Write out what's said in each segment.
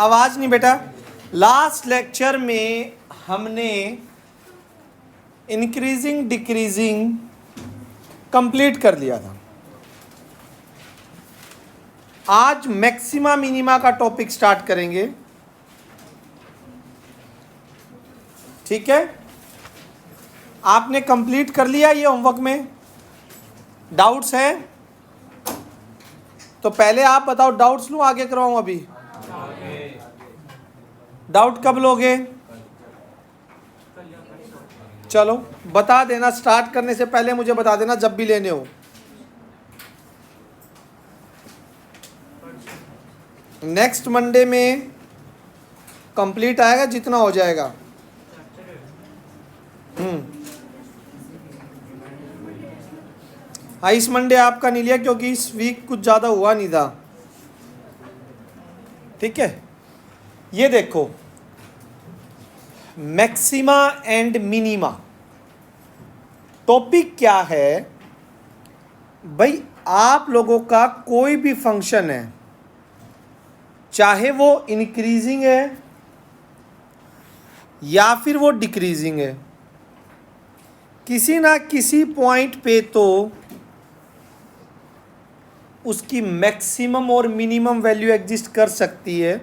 आवाज नहीं बेटा। लास्ट लेक्चर में हमने इंक्रीजिंग डिक्रीजिंग कंप्लीट कर लिया था। आज मैक्सिमा मिनिमा का टॉपिक स्टार्ट करेंगे। ठीक है, आपने कंप्लीट कर लिया ये होमवर्क में? डाउट्स हैं तो पहले आप बताओ, डाउट्स लूं आगे करवाऊं? अभी डाउट कब लोगे? चलो बता देना, स्टार्ट करने से पहले मुझे बता देना जब भी लेने हो। नेक्स्ट मंडे में कंप्लीट आएगा जितना हो जाएगा। हाँ, इस मंडे आपका नहीं लिया क्योंकि इस वीक कुछ ज़्यादा हुआ नहीं था। ठीक है, ये देखो मैक्सिमा एंड मिनिमा टॉपिक क्या है भाई? आप लोगों का कोई भी फंक्शन है, चाहे वो इंक्रीजिंग है या फिर वो डिक्रीजिंग है, किसी ना किसी पॉइंट पे तो उसकी मैक्सिमम और मिनिमम वैल्यू एग्जिस्ट कर सकती है।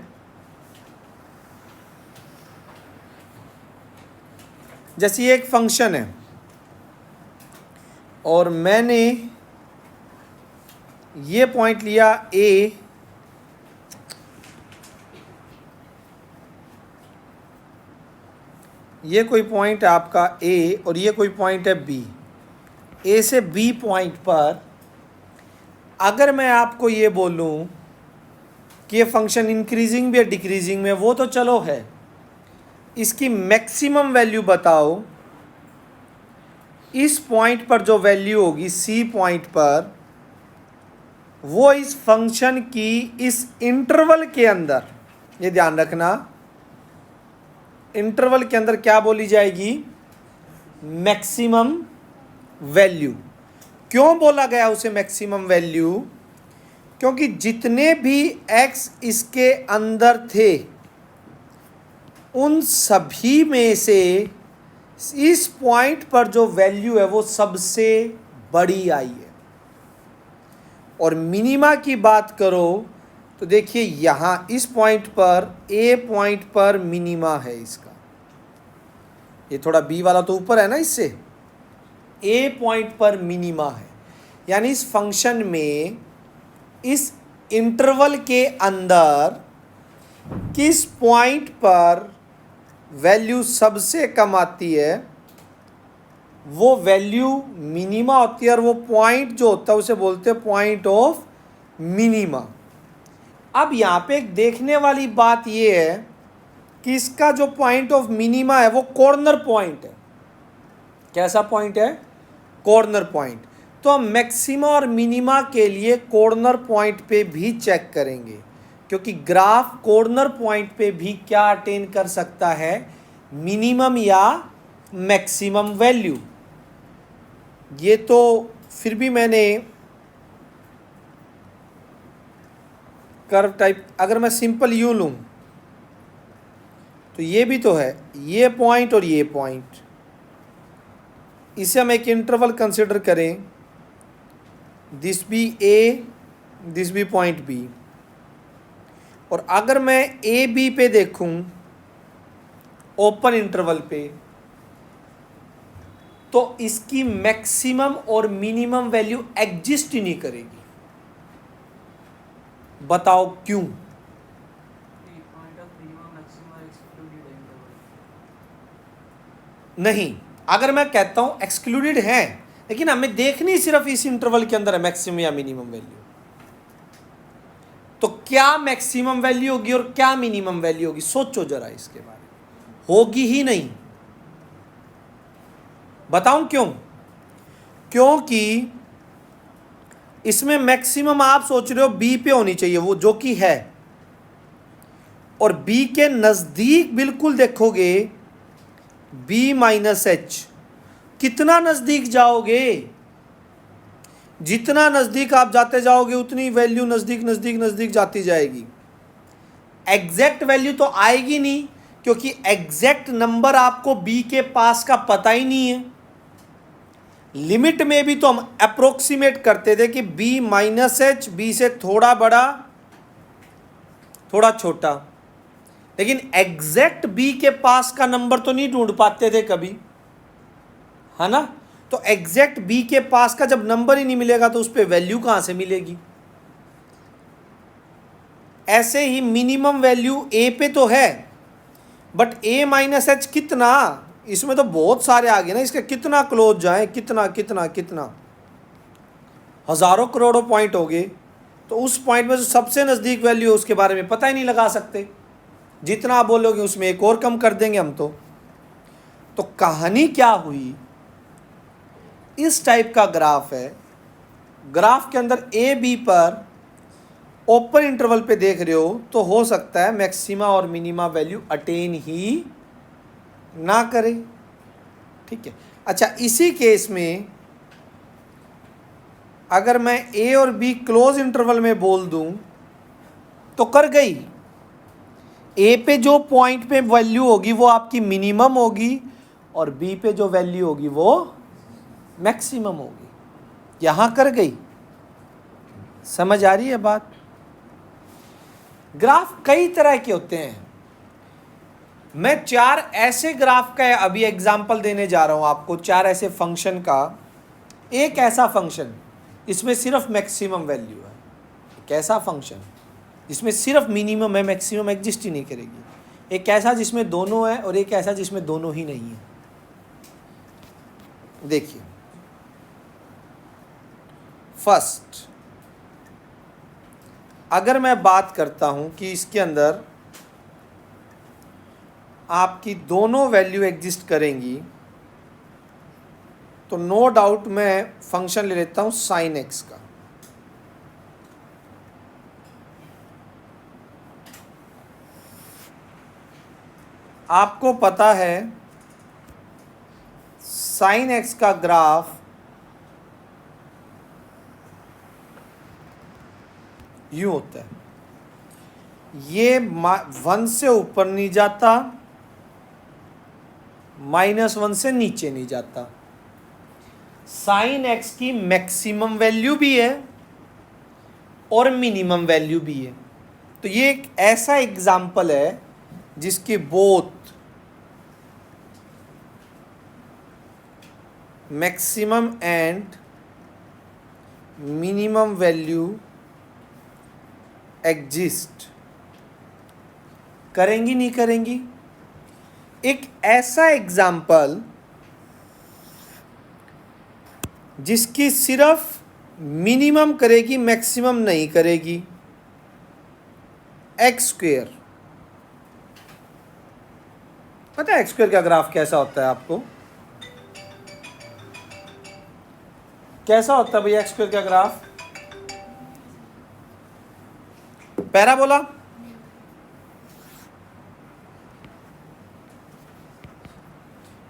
जैसे ये एक फंक्शन है और मैंने ये पॉइंट लिया ए, ये कोई पॉइंट है आपका ए और ये कोई पॉइंट है बी। ए से बी पॉइंट पर अगर मैं आपको ये बोलूं कि ये फंक्शन इंक्रीजिंग भी है डिक्रीजिंग में, वो तो चलो है, इसकी मैक्सिमम वैल्यू बताओ। इस पॉइंट पर जो वैल्यू होगी सी पॉइंट पर, वो इस फंक्शन की इस इंटरवल के अंदर, ये ध्यान रखना, इंटरवल के अंदर क्या बोली जाएगी? Maximum value. क्यों बोला गया उसे मैक्सिमम वैल्यू? क्योंकि जितने भी x इसके अंदर थे उन सभी में से इस पॉइंट पर जो वैल्यू है वो सबसे बड़ी आई है। और मिनिमा की बात करो तो देखिए यहाँ इस पॉइंट पर, ए पॉइंट पर मिनिमा है इसका। ये थोड़ा बी वाला तो ऊपर है ना, इससे ए पॉइंट पर मिनिमा है। यानी इस फंक्शन में इस इंटरवल के अंदर किस पॉइंट पर वैल्यू सबसे कम आती है वो वैल्यू मिनिमा होती है। और वो पॉइंट जो होता है उसे बोलते हैं पॉइंट ऑफ मिनिमा। अब यहाँ पे एक देखने वाली बात ये है कि इसका जो पॉइंट ऑफ मिनिमा है वो कॉर्नर पॉइंट है। कैसा पॉइंट है? Corner point. तो हम मैक्सिमा और मिनिमा के लिए कॉर्नर पॉइंट पे भी चेक करेंगे, क्योंकि ग्राफ कॉर्नर पॉइंट पे भी क्या अटेन कर सकता है? मिनिमम या मैक्सिमम वैल्यू। ये तो फिर भी मैंने कर्व टाइप, अगर मैं सिंपल यूं लूं तो ये भी तो है, ये पॉइंट और ये पॉइंट, इसे हम एक इंटरवल कंसिडर करें, this B A, this B point B. और अगर मैं ए बी पे देखूं ओपन इंटरवल पे, तो इसकी मैक्सिमम और मिनिमम वैल्यू एग्जिस्ट ही नहीं करेगी। बताओ क्यों? नहीं, अगर मैं कहता हूं एक्सक्लूडेड है, लेकिन हमें देखनी सिर्फ इस इंटरवल के अंदर है मैक्सिमम या मिनिमम वैल्यू, तो क्या मैक्सिमम वैल्यू होगी और क्या मिनिमम वैल्यू होगी? सोचो जरा इसके बारे में। होगी ही नहीं। बताऊं क्यों? क्योंकि इसमें मैक्सिमम आप सोच रहे हो बी पे होनी चाहिए, वो जो कि है, और बी के नजदीक बिल्कुल देखोगे बी माइनस एच। कितना नजदीक जाओगे? जितना नजदीक आप जाते जाओगे उतनी वैल्यू नजदीक नजदीक नजदीक जाती जाएगी। एग्जैक्ट वैल्यू तो आएगी नहीं, क्योंकि एग्जैक्ट नंबर आपको बी के पास का पता ही नहीं है। लिमिट में भी तो हम अप्रोक्सीमेट करते थे कि बी माइनस एच, बी से थोड़ा बड़ा थोड़ा छोटा, लेकिन एग्जैक्ट बी के पास का नंबर तो नहीं ढूंढ पाते थे कभी, है ना। तो एग्जैक्ट बी के पास का जब नंबर ही नहीं मिलेगा तो उस पर वैल्यू कहां से मिलेगी। ऐसे ही मिनिमम वैल्यू ए पे तो है, बट ए माइनस एच कितना, इसमें तो बहुत सारे आ गए ना, इसके कितना क्लोज जाए, कितना कितना कितना, हजारों करोड़ों पॉइंट हो गए। तो उस पॉइंट में जो सबसे नज़दीक वैल्यू है उसके बारे में पता ही नहीं लगा सकते। जितना आप बोलोगे उसमें एक और कम कर देंगे हम तो कहानी क्या हुई, इस टाइप का ग्राफ है। ग्राफ के अंदर ए बी पर ओपन इंटरवल पे देख रहे हो तो हो सकता है मैक्सिमा और मिनिमा वैल्यू अटेन ही ना करे, ठीक है। अच्छा, इसी केस में अगर मैं ए और बी क्लोज इंटरवल में बोल दूं तो कर गई। ए पे जो पॉइंट पे वैल्यू होगी वो आपकी मिनिमम होगी, और बी पे जो वैल्यू होगी वो मैक्सिमम होगी। यहां कर गई। समझ आ रही है बात। ग्राफ कई तरह के होते हैं। मैं 4 ऐसे ग्राफ का अभी एग्जाम्पल देने जा रहा हूं आपको, 4 ऐसे फंक्शन का। एक ऐसा फंक्शन इसमें सिर्फ मैक्सिमम वैल्यू है, एक ऐसा फंक्शन जिसमें सिर्फ मिनिमम है, मैक्सिमम एग्जिस्ट ही नहीं करेगी। एक ऐसा जिसमें दोनों है, और एक ऐसा जिसमें दोनों ही नहीं है। देखिए, फर्स्ट अगर मैं बात करता हूं कि इसके अंदर आपकी दोनों वैल्यू एग्जिस्ट करेंगी, तो नो डाउट मैं फंक्शन ले लेता हूं साइन एक्स का। आपको पता है साइन एक्स का ग्राफ यूं होता है, ये 1 से ऊपर नहीं जाता, -1 से नीचे नहीं जाता। साइन एक्स की मैक्सिमम वैल्यू भी है और मिनिमम वैल्यू भी है। तो ये एक ऐसा एग्जाम्पल है जिसकी both maximum and minimum value exist करेंगी, नहीं करेंगी। एक ऐसा एग्जाम्पल जिसकी सिर्फ मिनिमम करेगी, मैक्सिमम नहीं करेगी, एक्स स्क्वेयर। पता है एक्स स्क्वेयर का ग्राफ कैसा होता है आपको? कैसा होता है भैया एक्स स्क्वेयर का ग्राफ? पैराबोला।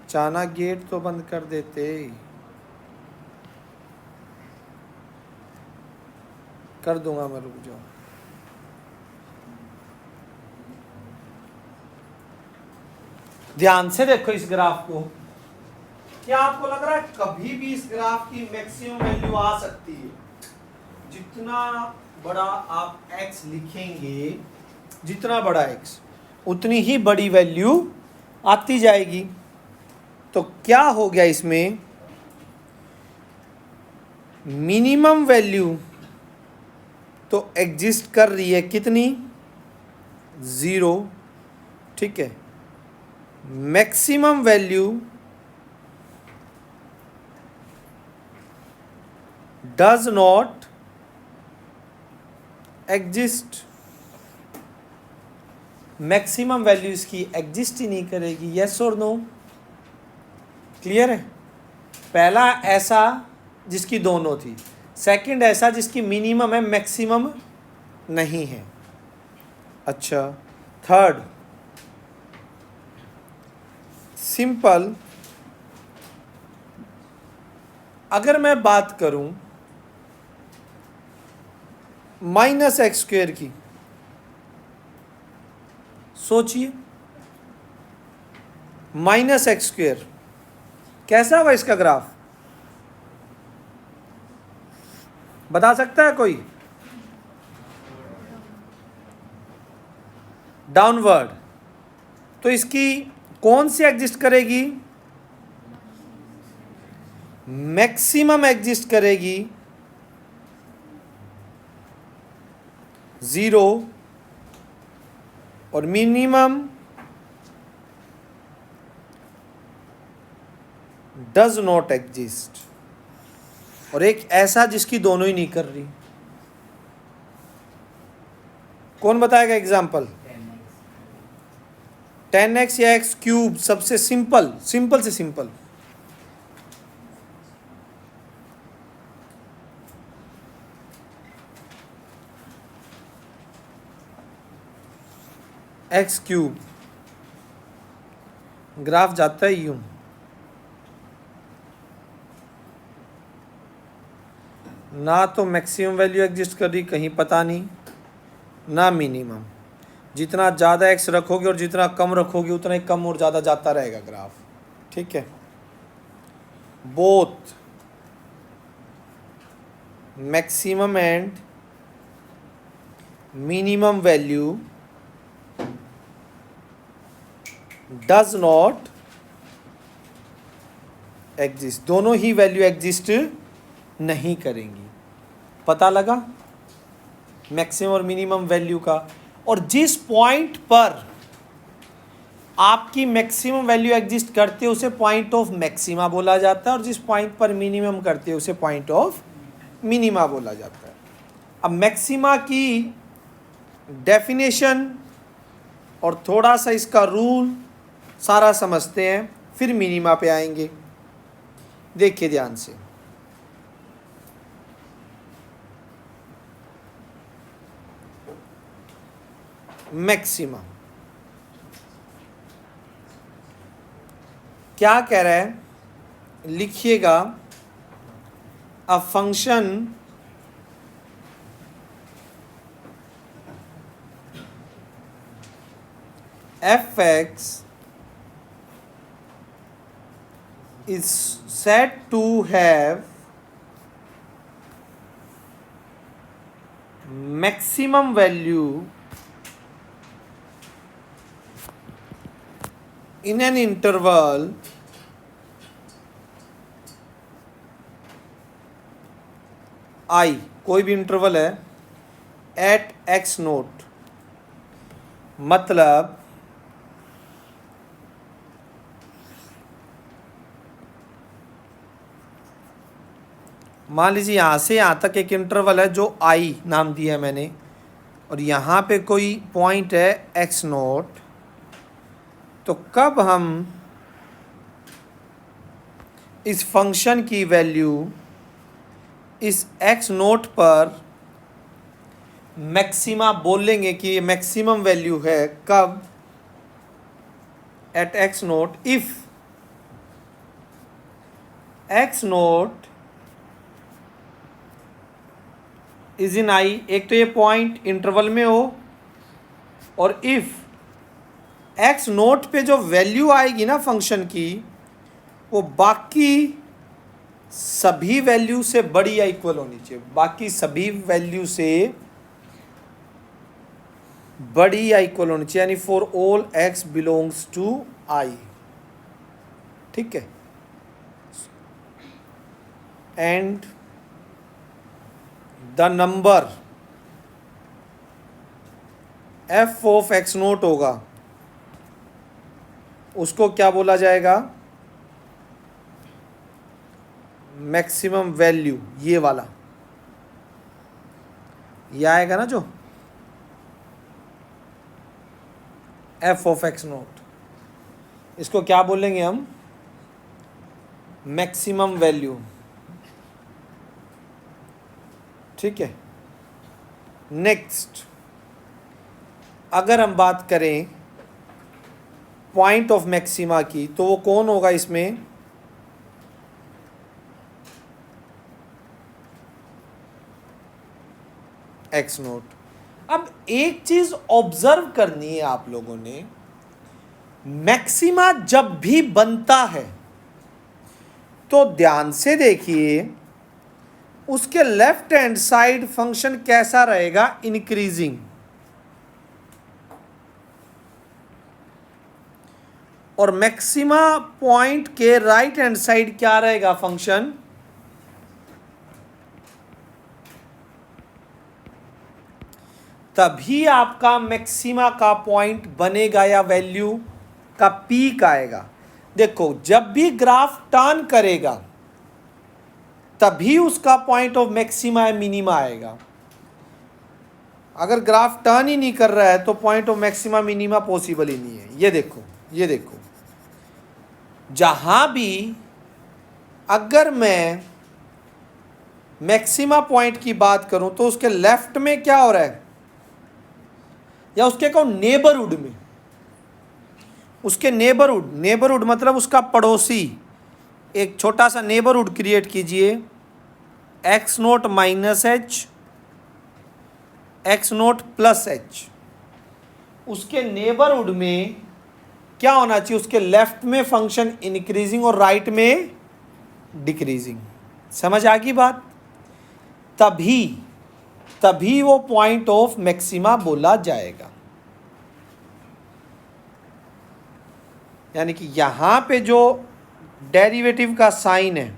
चाना गेट तो बंद कर देते। कर दूंगा मैं, रुक जाओ। ध्यान से देखो इस ग्राफ को। क्या आपको लग रहा है कभी भी इस ग्राफ की मैक्सिमम वैल्यू आ सकती है? जितना बड़ा आप x लिखेंगे, जितना बड़ा x, उतनी ही बड़ी वैल्यू आती जाएगी। तो क्या हो गया इसमें? मिनिमम वैल्यू तो एग्जिस्ट कर रही है कितनी? 0, ठीक है। Maximum value does not exist. Maximum value इसकी एग्जिस्ट ही नहीं करेगी। यस और नो? क्लियर है? पहला ऐसा जिसकी दोनों थी, सेकंड ऐसा जिसकी मिनिमम है, मैक्सिमम नहीं है। अच्छा, थर्ड सिंपल। अगर मैं बात करूं -x² की, सोचिए, -x², कैसा होगा इसका ग्राफ? बता सकता है कोई? डाउनवर्ड। तो इसकी कौन सी एग्जिस्ट करेगी? मैक्सिमम एग्जिस्ट करेगी 0 और मिनिमम डज नॉट एग्जिस्ट, और एक ऐसा जिसकी दोनों ही नहीं कर रही। कौन बताएगा एग्जाम्पल? 10x या x³ सबसे सिंपल से सिंपल। x³ ग्राफ जाता है यूं, ना तो मैक्सिमम वैल्यू एग्जिस्ट कर रही कहीं, पता नहीं, ना मिनिमम। जितना ज़्यादा x रखोगे और जितना कम रखोगे उतना ही कम और ज़्यादा जाता रहेगा ग्राफ। ठीक है, both maximum and minimum value does not exist, दोनों ही वैल्यू एग्जिस्ट नहीं करेंगी। पता लगा मैक्सिमम और मिनिमम वैल्यू का। और जिस पॉइंट पर आपकी मैक्सिमम वैल्यू एग्जिस्ट करती है उसे पॉइंट ऑफ मैक्सिमा बोला जाता है, और जिस पॉइंट पर मिनिमम करती है उसे पॉइंट ऑफ मिनिमा बोला जाता है। अब मैक्सिमा की डेफिनेशन और थोड़ा सा इसका रूल सारा समझते हैं, फिर मिनिमा पे आएंगे। देखिए ध्यान से, मैक्सिमा क्या कह रहा है, लिखिएगा, a function f(x) is said to have maximum value in an interval I, कोई भी इंटरवल है, at x0, मतलब मान लीजिए यहाँ से यहाँ तक एक इंटरवल है जो I नाम दिया है मैंने, और यहाँ पे कोई पॉइंट है x0, तो कब हम इस फंक्शन की वैल्यू इस x0 पर मैक्सिमा बोलेंगे कि ये मैक्सिमम वैल्यू है, कब? At x0 if x0 is in I, एक तो ये पॉइंट इंटरवल में हो, और इफ x0 पे जो वैल्यू आएगी ना फंक्शन की, वो बाकी सभी वैल्यू से बड़ी या इक्वल होनी चाहिए, बाकी सभी वैल्यू से बड़ी या इक्वल होनी चाहिए, यानी for all x belongs to I। ठीक है, and the number f of x0 होगा, उसको क्या बोला जाएगा? मैक्सिमम वैल्यू, ये वाला, ये आएगा ना जो f ऑफ x0, इसको क्या बोलेंगे हम? Maximum value. ठीक है, नेक्स्ट अगर हम बात करें पॉइंट ऑफ मैक्सिमा की, तो वो कौन होगा इसमें? x0। अब एक चीज ऑब्जर्व करनी है आप लोगों ने, मैक्सिमा जब भी बनता है तो ध्यान से देखिए उसके लेफ्ट हैंड साइड फंक्शन कैसा रहेगा, इंक्रीजिंग। और मैक्सिमा पॉइंट के राइट हैंड साइड क्या रहेगा फंक्शन, तभी आपका मैक्सिमा का पॉइंट बनेगा या वैल्यू का पीक आएगा। देखो जब भी ग्राफ टर्न करेगा तभी उसका पॉइंट ऑफ मैक्सिमा या मिनिमा आएगा। अगर ग्राफ टर्न ही नहीं कर रहा है तो point of maxima minima possible ही नहीं है। ये देखो जहां भी अगर मैं मैक्सिमा पॉइंट की बात करूं तो उसके लेफ्ट में क्या हो रहा है, या उसके को नेबरहुड में, उसके नेबरहुड मतलब उसका पड़ोसी, एक छोटा सा नेबरहुड क्रिएट कीजिए, x note minus H, x note plus H. उसके नेबरहुड में क्या होना चाहिए, उसके लेफ्ट में फंक्शन इंक्रीजिंग और राइट में डिक्रीजिंग। समझ आ गई बात? तभी वो पॉइंट ऑफ मैक्सिमा बोला जाएगा। यानी कि यहां पे जो डेरिवेटिव का साइन है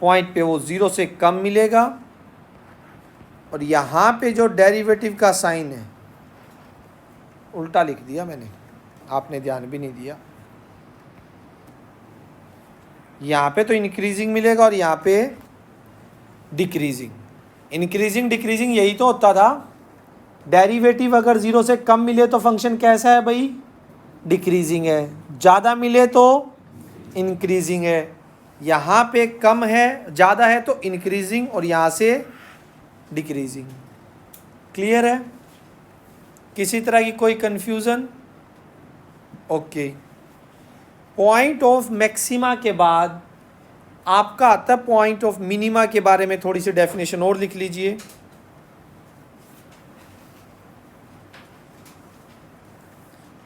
पॉइंट पे वो 0 से कम मिलेगा, और यहां पे जो डेरिवेटिव का साइन है, उल्टा लिख दिया मैंने, आपने ध्यान भी नहीं दिया, यहां पे तो इंक्रीजिंग मिलेगा और यहां पे डिक्रीजिंग। इंक्रीजिंग डिक्रीजिंग यही तो होता था। डेरिवेटिव अगर 0 से कम मिले तो फंक्शन कैसा है भाई, डिक्रीजिंग है, ज़्यादा मिले तो इंक्रीजिंग है। यहाँ पे कम है, ज़्यादा है तो इंक्रीजिंग, और यहाँ से डिक्रीजिंग। क्लियर है? किसी तरह की कोई confusion? Okay. Point of maxima के बाद आपका आता है पॉइंट ऑफ मिनिमा के बारे में थोड़ी सी डेफिनेशन और लिख लीजिए।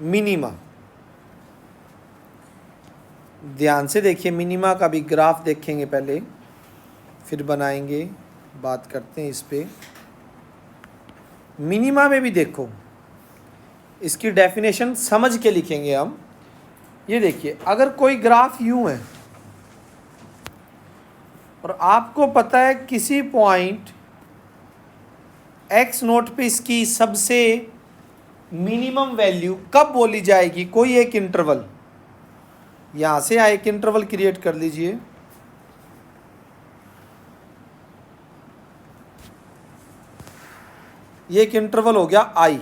मिनिमा, ध्यान से देखिए, मिनिमा का भी ग्राफ देखेंगे पहले, फिर बनाएंगे, बात करते हैं इस पे। मिनिमा में भी देखो, इसकी डेफिनेशन समझ के लिखेंगे हम। ये देखिए, अगर कोई ग्राफ यूं है और आपको पता है किसी पॉइंट एक्स नोट पे इसकी सबसे मिनिमम वैल्यू कब बोली जाएगी, कोई एक इंटरवल, यहां से एक इंटरवल क्रिएट कर लीजिए, ये एक इंटरवल हो गया आई।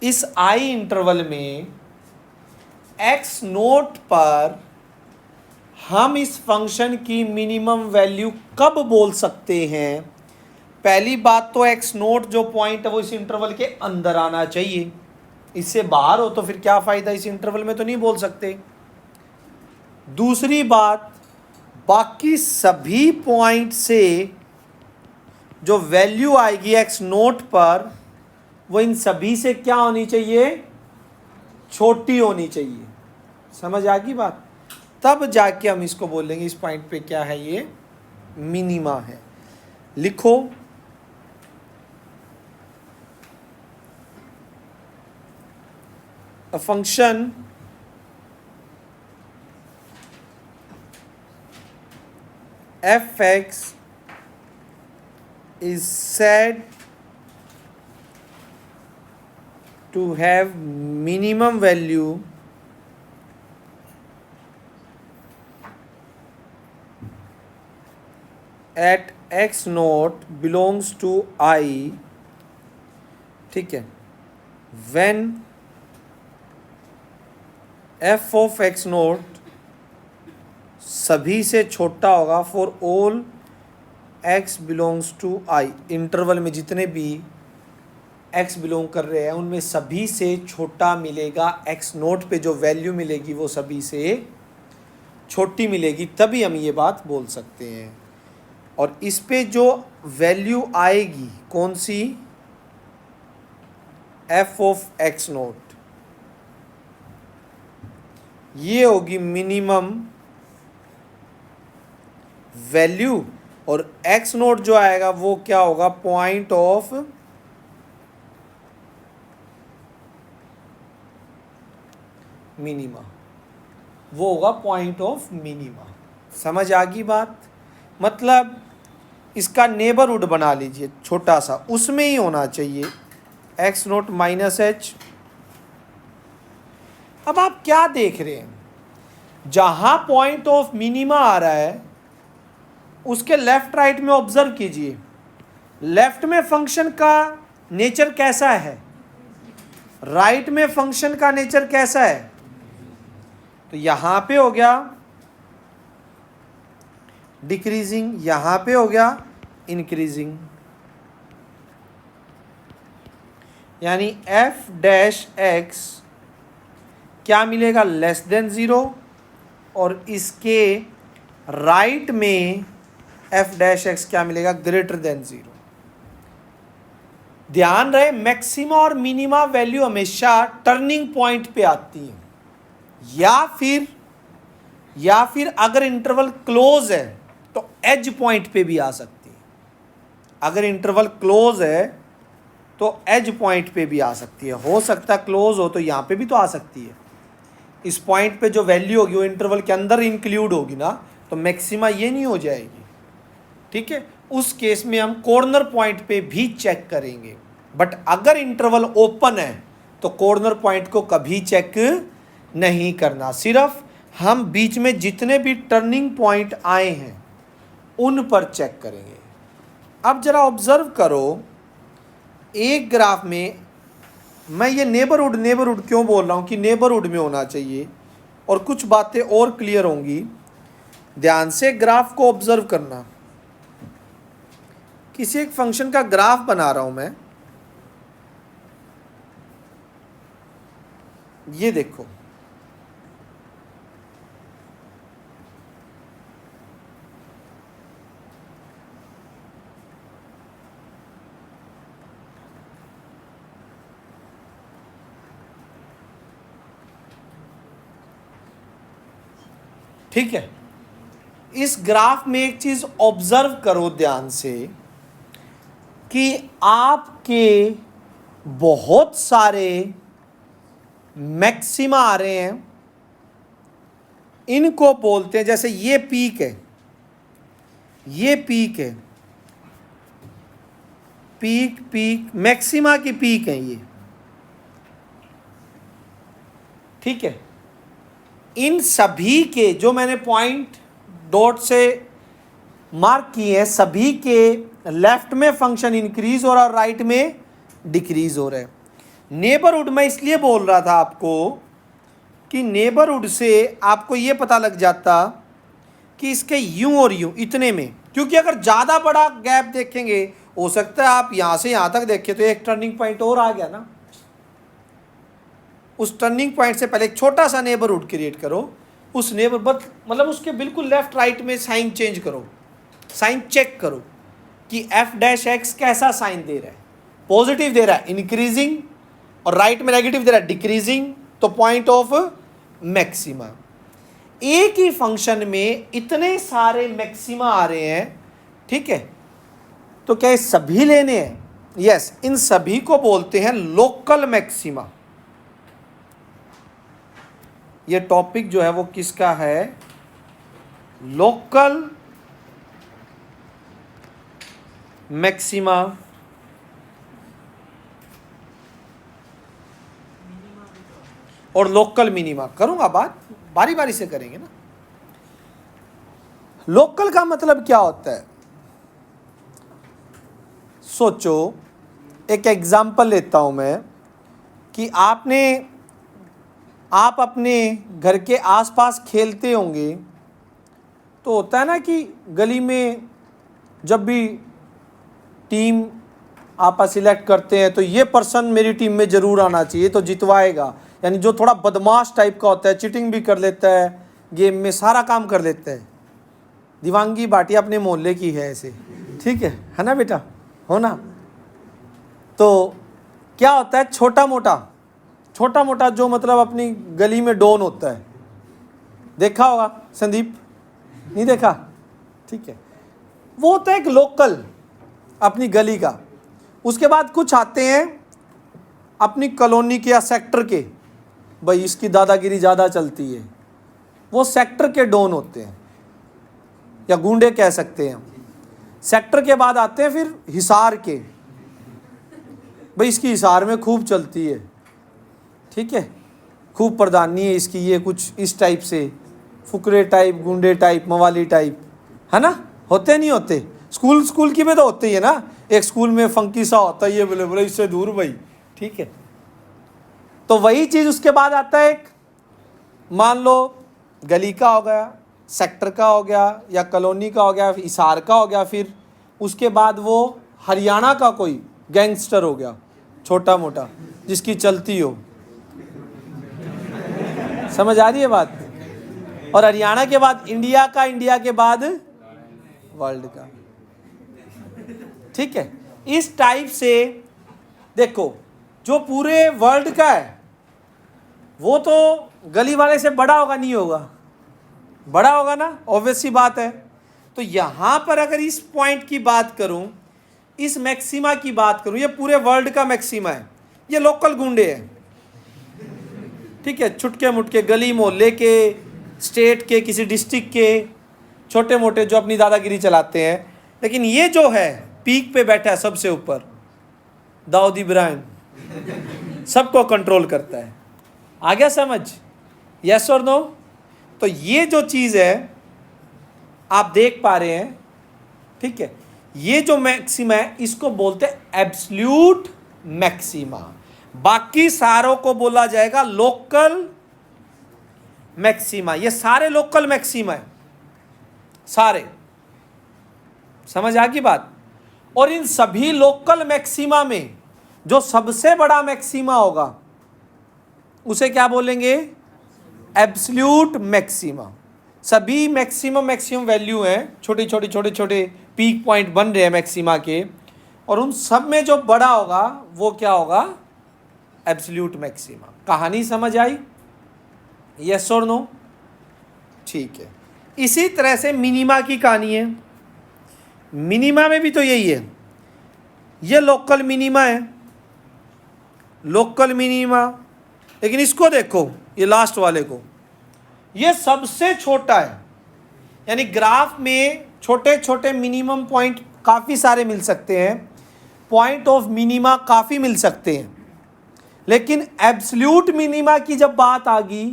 इस आई इंटरवल में एक्स नोट पर हम इस फंक्शन की मिनिमम वैल्यू कब बोल सकते हैं? पहली बात तो एक्स नोट जो पॉइंट है वो इस इंटरवल के अंदर आना चाहिए। इससे बाहर हो तो फिर क्या फ़ायदा, इस इंटरवल में तो नहीं बोल सकते। दूसरी बात, बाकी सभी पॉइंट से जो वैल्यू आएगी एक्स नोट पर वो इन सभी से क्या होनी चाहिए, छोटी होनी चाहिए। समझ आ गई बात? तब जाके हम इसको बोलेंगे इस पॉइंट पे क्या है, ये मिनिमा है। लिखो, a function f(x) is said to have minimum value at x naught belongs to I, ठीक है, when f of x naught सभी से छोटा होगा for all x belongs to I, interval में जितने भी x बिलोंग कर रहे हैं उनमें सभी से छोटा मिलेगा, x नोट पे जो वैल्यू मिलेगी वो सभी से छोटी मिलेगी, तभी हम ये बात बोल सकते हैं। और इस पे जो वैल्यू आएगी कौन सी, एफ ऑफ एक्स नोट, ये होगी मिनिमम वैल्यू, और एक्स नोट जो आएगा वो क्या होगा, पॉइंट ऑफ मिनिमा, वो होगा पॉइंट ऑफ मिनिमा। समझ आ गई बात? मतलब इसका नेबरहुड बना लीजिए छोटा सा, उसमें ही होना चाहिए एक्स नोट माइनस एच। अब आप क्या देख रहे हैं, जहां पॉइंट ऑफ मिनिमा आ रहा है उसके लेफ्ट राइट में ऑब्जर्व कीजिए, लेफ्ट में फंक्शन का नेचर कैसा है, राइट में फंक्शन का नेचर कैसा है। तो यहां पे हो गया डिक्रीजिंग, यहां पे हो गया इंक्रीजिंग, यानी एफ डैश एक्स क्या मिलेगा, लेस देन 0, और इसके राइट में एफ डैश एक्स क्या मिलेगा, ग्रेटर देन 0। ध्यान रहे मैक्सिमा और मिनिमा वैल्यू हमेशा टर्निंग पॉइंट पे आती है, या फिर अगर इंटरवल क्लोज है तो एज पॉइंट पे भी आ सकती है। अगर इंटरवल क्लोज है तो एज पॉइंट पे भी आ सकती है, हो सकता है क्लोज हो तो यहाँ पे भी तो आ सकती है। इस पॉइंट पे जो वैल्यू होगी वो इंटरवल के अंदर इंक्लूड होगी ना, तो मैक्सिमा ये नहीं हो जाएगी, ठीक है। उस केस में हम कॉर्नर पॉइंट पे भी चेक करेंगे, बट अगर इंटरवल ओपन है तो कॉर्नर पॉइंट को कभी चेक नहीं करना, सिर्फ हम बीच में जितने भी टर्निंग पॉइंट आए हैं उन पर चेक करेंगे। अब जरा ऑब्जर्व करो, एक ग्राफ में मैं ये नेबरहुड क्यों बोल रहा हूँ कि नेबरहुड में होना चाहिए, और कुछ बातें और क्लियर होंगी। ध्यान से ग्राफ को ऑब्जर्व करना, किसी एक फंक्शन का ग्राफ बना रहा हूं मैं, ये देखो, ठीक है। इस ग्राफ में एक चीज ऑब्जर्व करो ध्यान से कि आपके बहुत सारे मैक्सिमा आ रहे हैं, इनको बोलते हैं, जैसे ये पीक है, ये पीक है, पीक मैक्सिमा की पीक है ये, ठीक है। इन सभी के जो मैंने पॉइंट डॉट से मार्क किए हैं, सभी के लेफ्ट में फंक्शन इंक्रीज हो रहा है और राइट में डिक्रीज हो रहा है। नेबरहुड मैं इसलिए बोल रहा था आपको कि नेबरहुड से आपको ये पता लग जाता कि इसके यूं और यूं इतने में, क्योंकि अगर ज़्यादा बड़ा गैप देखेंगे, हो सकता है आप यहाँ से यहाँ तक देखें तो एक टर्निंग पॉइंट और आ गया ना, उस टर्निंग पॉइंट से पहले एक छोटा सा नेबरहुड क्रिएट करो, उस मतलब उसके बिल्कुल लेफ्ट राइट में साइन चेंज करो, साइन चेक करो कि एफ डैश एक्स कैसा साइन दे रहा है, पॉजिटिव दे रहा है इंक्रीजिंग, और राइट में नेगेटिव दे रहा है डिक्रीजिंग, तो पॉइंट ऑफ मैक्सिमा। एक ही फंक्शन में इतने सारे मैक्सिमा आ रहे हैं, ठीक है, तो क्या ये सभी लेने हैं? यस, इन सभी को बोलते हैं लोकल मैक्सिमा। ये टॉपिक जो है वो किसका है? लोकल मैक्सिमा और लोकल मिनिमा। करूंगा बात, बारी बारी से करेंगे ना। लोकल का मतलब क्या होता है? सोचो, एक एग्जाम्पल लेता हूं मैं कि आप अपने घर के आसपास खेलते होंगे, तो होता है ना कि गली में जब भी टीम आप सिलेक्ट करते हैं तो ये पर्सन मेरी टीम में ज़रूर आना चाहिए तो जितवाएगा, यानी जो थोड़ा बदमाश टाइप का होता है, चीटिंग भी कर लेता है, गेम में सारा काम कर लेता है। दिवांगी भाटिया अपने मोहल्ले की है ऐसे, ठीक है ना बेटा, हो ना। तो क्या होता है, छोटा मोटा जो मतलब अपनी गली में डॉन होता है, देखा होगा संदीप, नहीं देखा, ठीक है, वो होता है एक लोकल अपनी गली का। उसके बाद कुछ आते हैं अपनी कॉलोनी के या सेक्टर के, भाई इसकी दादागिरी ज़्यादा चलती है, वो सेक्टर के डॉन होते हैं या गुंडे कह सकते हैं। सेक्टर के बाद आते हैं फिर हिसार के, भाई इसकी हिसार में खूब चलती है, ठीक है, खूब प्रधानी है इसकी, ये कुछ इस टाइप से, फुकरे टाइप, गुंडे टाइप, मवाली टाइप, है ना, होते नहीं होते। स्कूल की में तो होते ही है ना, एक स्कूल में फंकी सा होता है, ये बोले बोले इससे दूर भाई, ठीक है। तो वही चीज़ उसके बाद आता है एक, मान लो गली का हो गया, सेक्टर का हो गया, या कॉलोनी का हो गया, हिसार का हो गया, फिर उसके बाद वो हरियाणा का कोई गैंगस्टर हो गया, छोटा मोटा, जिसकी चलती हो, समझ आ रही है बात। और हरियाणा के बाद इंडिया का, इंडिया के बाद वर्ल्ड का, ठीक है। इस टाइप से देखो, जो पूरे वर्ल्ड का है वो तो गली वाले से बड़ा होगा, नहीं होगा, बड़ा होगा ना, ऑब्वियस सी बात है। तो यहां पर अगर इस पॉइंट की बात करूं, इस मैक्सिमा की बात करूं, ये पूरे वर्ल्ड का मैक्सिमा है, ये लोकल गुंडे हैं, ठीक है, छुटके मुटके गली मोहल्ले के, स्टेट के, किसी डिस्ट्रिक्ट के, छोटे मोटे जो अपनी दादागिरी चलाते हैं। लेकिन ये जो है पीक पे बैठा है सबसे ऊपर, दाऊद इब्राहिम, सबको कंट्रोल करता है। आ गया समझ, यस और नो। तो ये जो चीज़ है आप देख पा रहे हैं, ठीक है, ये जो मैक्सिमा है इसको बोलते हैं एब्सोल्यूट मैक्सिमा, बाकी सारों को बोला जाएगा लोकल मैक्सिमा। ये सारे लोकल मैक्सिमा है, सारे, समझ आ गई बात। और इन सभी लोकल मैक्सिमा में जो सबसे बड़ा मैक्सिमा होगा उसे क्या बोलेंगे, एब्सोल्यूट मैक्सिमा। सभी मैक्सिमम वैल्यू हैं, छोटे पीक पॉइंट बन रहे हैं मैक्सिमा के, और उन सब में जो बड़ा होगा वो क्या होगा, एब्सोल्यूट मैक्सिमा। कहानी समझ आई, यस और नो, ठीक है। इसी तरह से मिनिमा की कहानी है। मिनिमा में भी तो यही है, ये लोकल मिनिमा है, लोकल मिनिमा। लेकिन इसको देखो, ये लास्ट वाले को, ये सबसे छोटा है, यानी ग्राफ में छोटे छोटे मिनिमम पॉइंट काफ़ी सारे मिल सकते हैं, पॉइंट ऑफ मिनिमा काफ़ी मिल सकते हैं, लेकिन एब्सोल्यूट मिनिमा की जब बात आ गई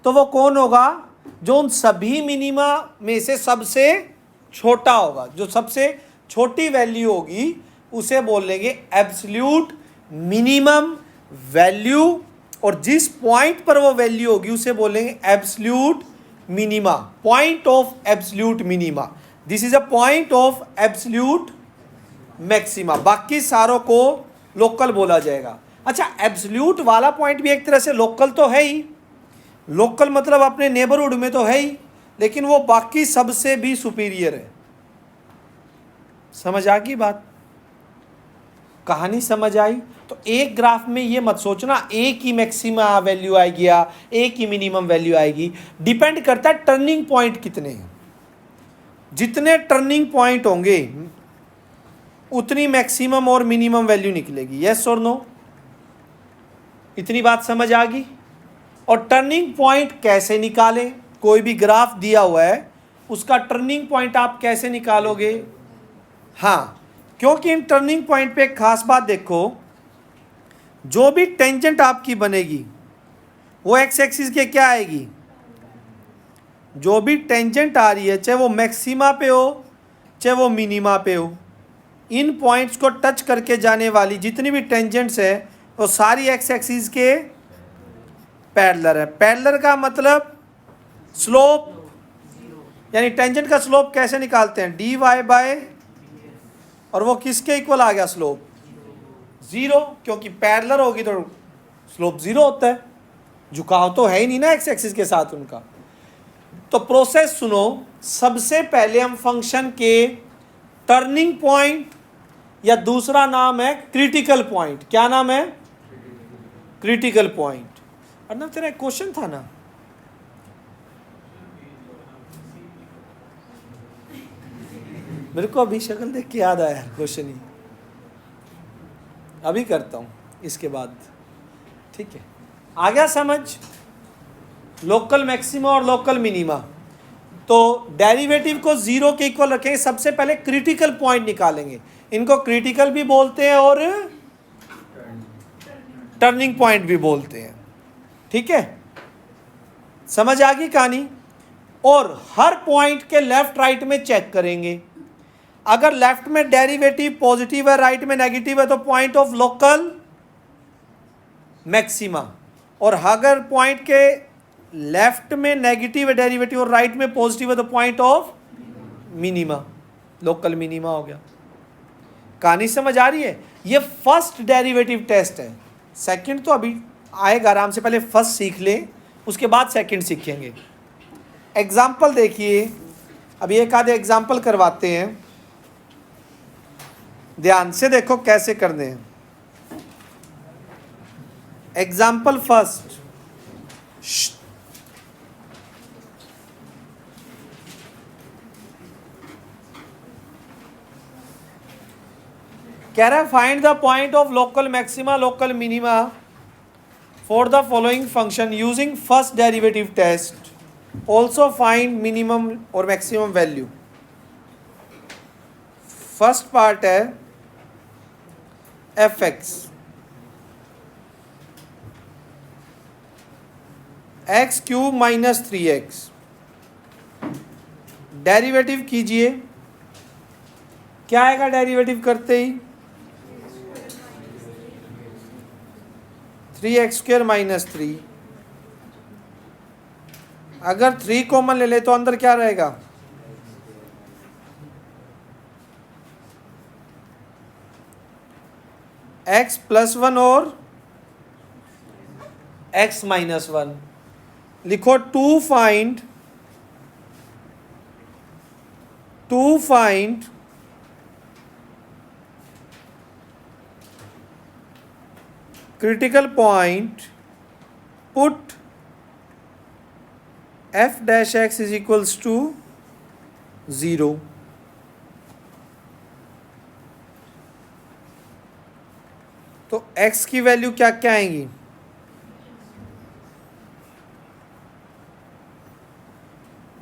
तो वो कौन होगा, जो उन सभी मिनिमा में से सबसे छोटा होगा, जो सबसे छोटी वैल्यू होगी उसे बोलेंगे एब्सोल्यूट मिनिमम वैल्यू, और जिस पॉइंट पर वो वैल्यू होगी उसे बोलेंगे absolute minima, point of absolute minima. This is a point of absolute maxima. बाकी सारों को लोकल बोला जाएगा। अच्छा, एब्सोल्यूट वाला पॉइंट भी एक तरह से लोकल तो है ही, लोकल मतलब अपने नेबरहुड में तो है ही, लेकिन वो बाकी सबसे भी सुपीरियर है। समझ आ गई बात, कहानी समझ आई। तो एक ग्राफ में ये मत सोचना एक ही मैक्सिमा वैल्यू आएगी या एक ही मिनिमम वैल्यू आएगी, डिपेंड करता है टर्निंग पॉइंट कितने हैं। जितने टर्निंग पॉइंट होंगे उतनी मैक्सिमम और मिनिमम वैल्यू निकलेगी, यस और नो। इतनी बात समझ आ गई। और टर्निंग पॉइंट कैसे निकालें, कोई भी ग्राफ दिया हुआ है उसका टर्निंग पॉइंट आप कैसे निकालोगे। हाँ, क्योंकि इन टर्निंग पॉइंट पे एक खास बात देखो, जो भी टेंजेंट आपकी बनेगी वो एक्स एक्सिस के क्या आएगी, जो भी टेंजेंट आ रही है चाहे वो मैक्सिमा पे हो चाहे वो मिनिमा पे हो, इन पॉइंट्स को टच करके जाने वाली जितनी भी टेंजेंट्स है वो सारी एक्स एक्सिस के पैरेलल है। पैरेलल का मतलब स्लोप, यानी टेंजेंट का स्लोप कैसे निकालते हैं, डी वाई बाय, और वो किसके इक्वल आ गया स्लोप, जीरो, क्योंकि पैरेलल होगी तो स्लोप जीरो होता है, झुकाव तो है ही नहीं ना एक्स एक्सिस के साथ उनका। तो प्रोसेस सुनो, सबसे पहले हम फंक्शन के टर्निंग पॉइंट या दूसरा नाम है क्रिटिकल पॉइंट, क्या नाम है? Critical point. अर्नब तेरा एक क्वेश्चन था ना, मेरे को अभी शक्ल देख के याद आया क्वेश्चन ही, अभी करता हूँ इसके बाद, ठीक है? आ गया समझ? लोकल मैक्सिमा और लोकल मिनिमा। तो डेरिवेटिव को जीरो के इक्वल रखेंगे, सबसे पहले क्रिटिकल पॉइंट निकालेंगे, इनको क्रिटिकल भी बोलते हैं और टर्निंग पॉइंट भी बोलते हैं, ठीक है? समझ आ गई कहानी? और हर पॉइंट के लेफ्ट राइट में चेक करेंगे, अगर लेफ्ट में डेरिवेटिव पॉजिटिव है, राइट में नेगेटिव है, तो पॉइंट ऑफ लोकल मैक्सिमा, और अगर पॉइंट के लेफ्ट में नेगेटिव है डेरिवेटिव और राइट में पॉजिटिव है, तो point of minima, local minima हो गया। कहानी समझ आ रही है? ये फर्स्ट डेरिवेटिव टेस्ट है, सेकंड तो अभी आएगा, आराम से पहले फर्स्ट सीख लें, उसके बाद सेकंड सीखेंगे। एग्जाम्पल देखिए, अभी एक आधे एग्जाम्पल करवाते हैं, ध्यान से देखो कैसे करने हैं। एग्जाम्पल फर्स्ट, कह रहा है find the point of local maxima local minima for the following function using first derivative test, also find minimum और मैक्सिमम वैल्यू। फर्स्ट पार्ट है f x cube minus 3x, derivative कीजिए, क्या आएगा derivative करते ही? 3x² minus 3। अगर 3 common ले ले तो अंदर क्या रहेगा? x + 1 और x - 1। लिखो to find critical point, put f dash x is equals to 0। तो x की वैल्यू क्या क्या आएंगी?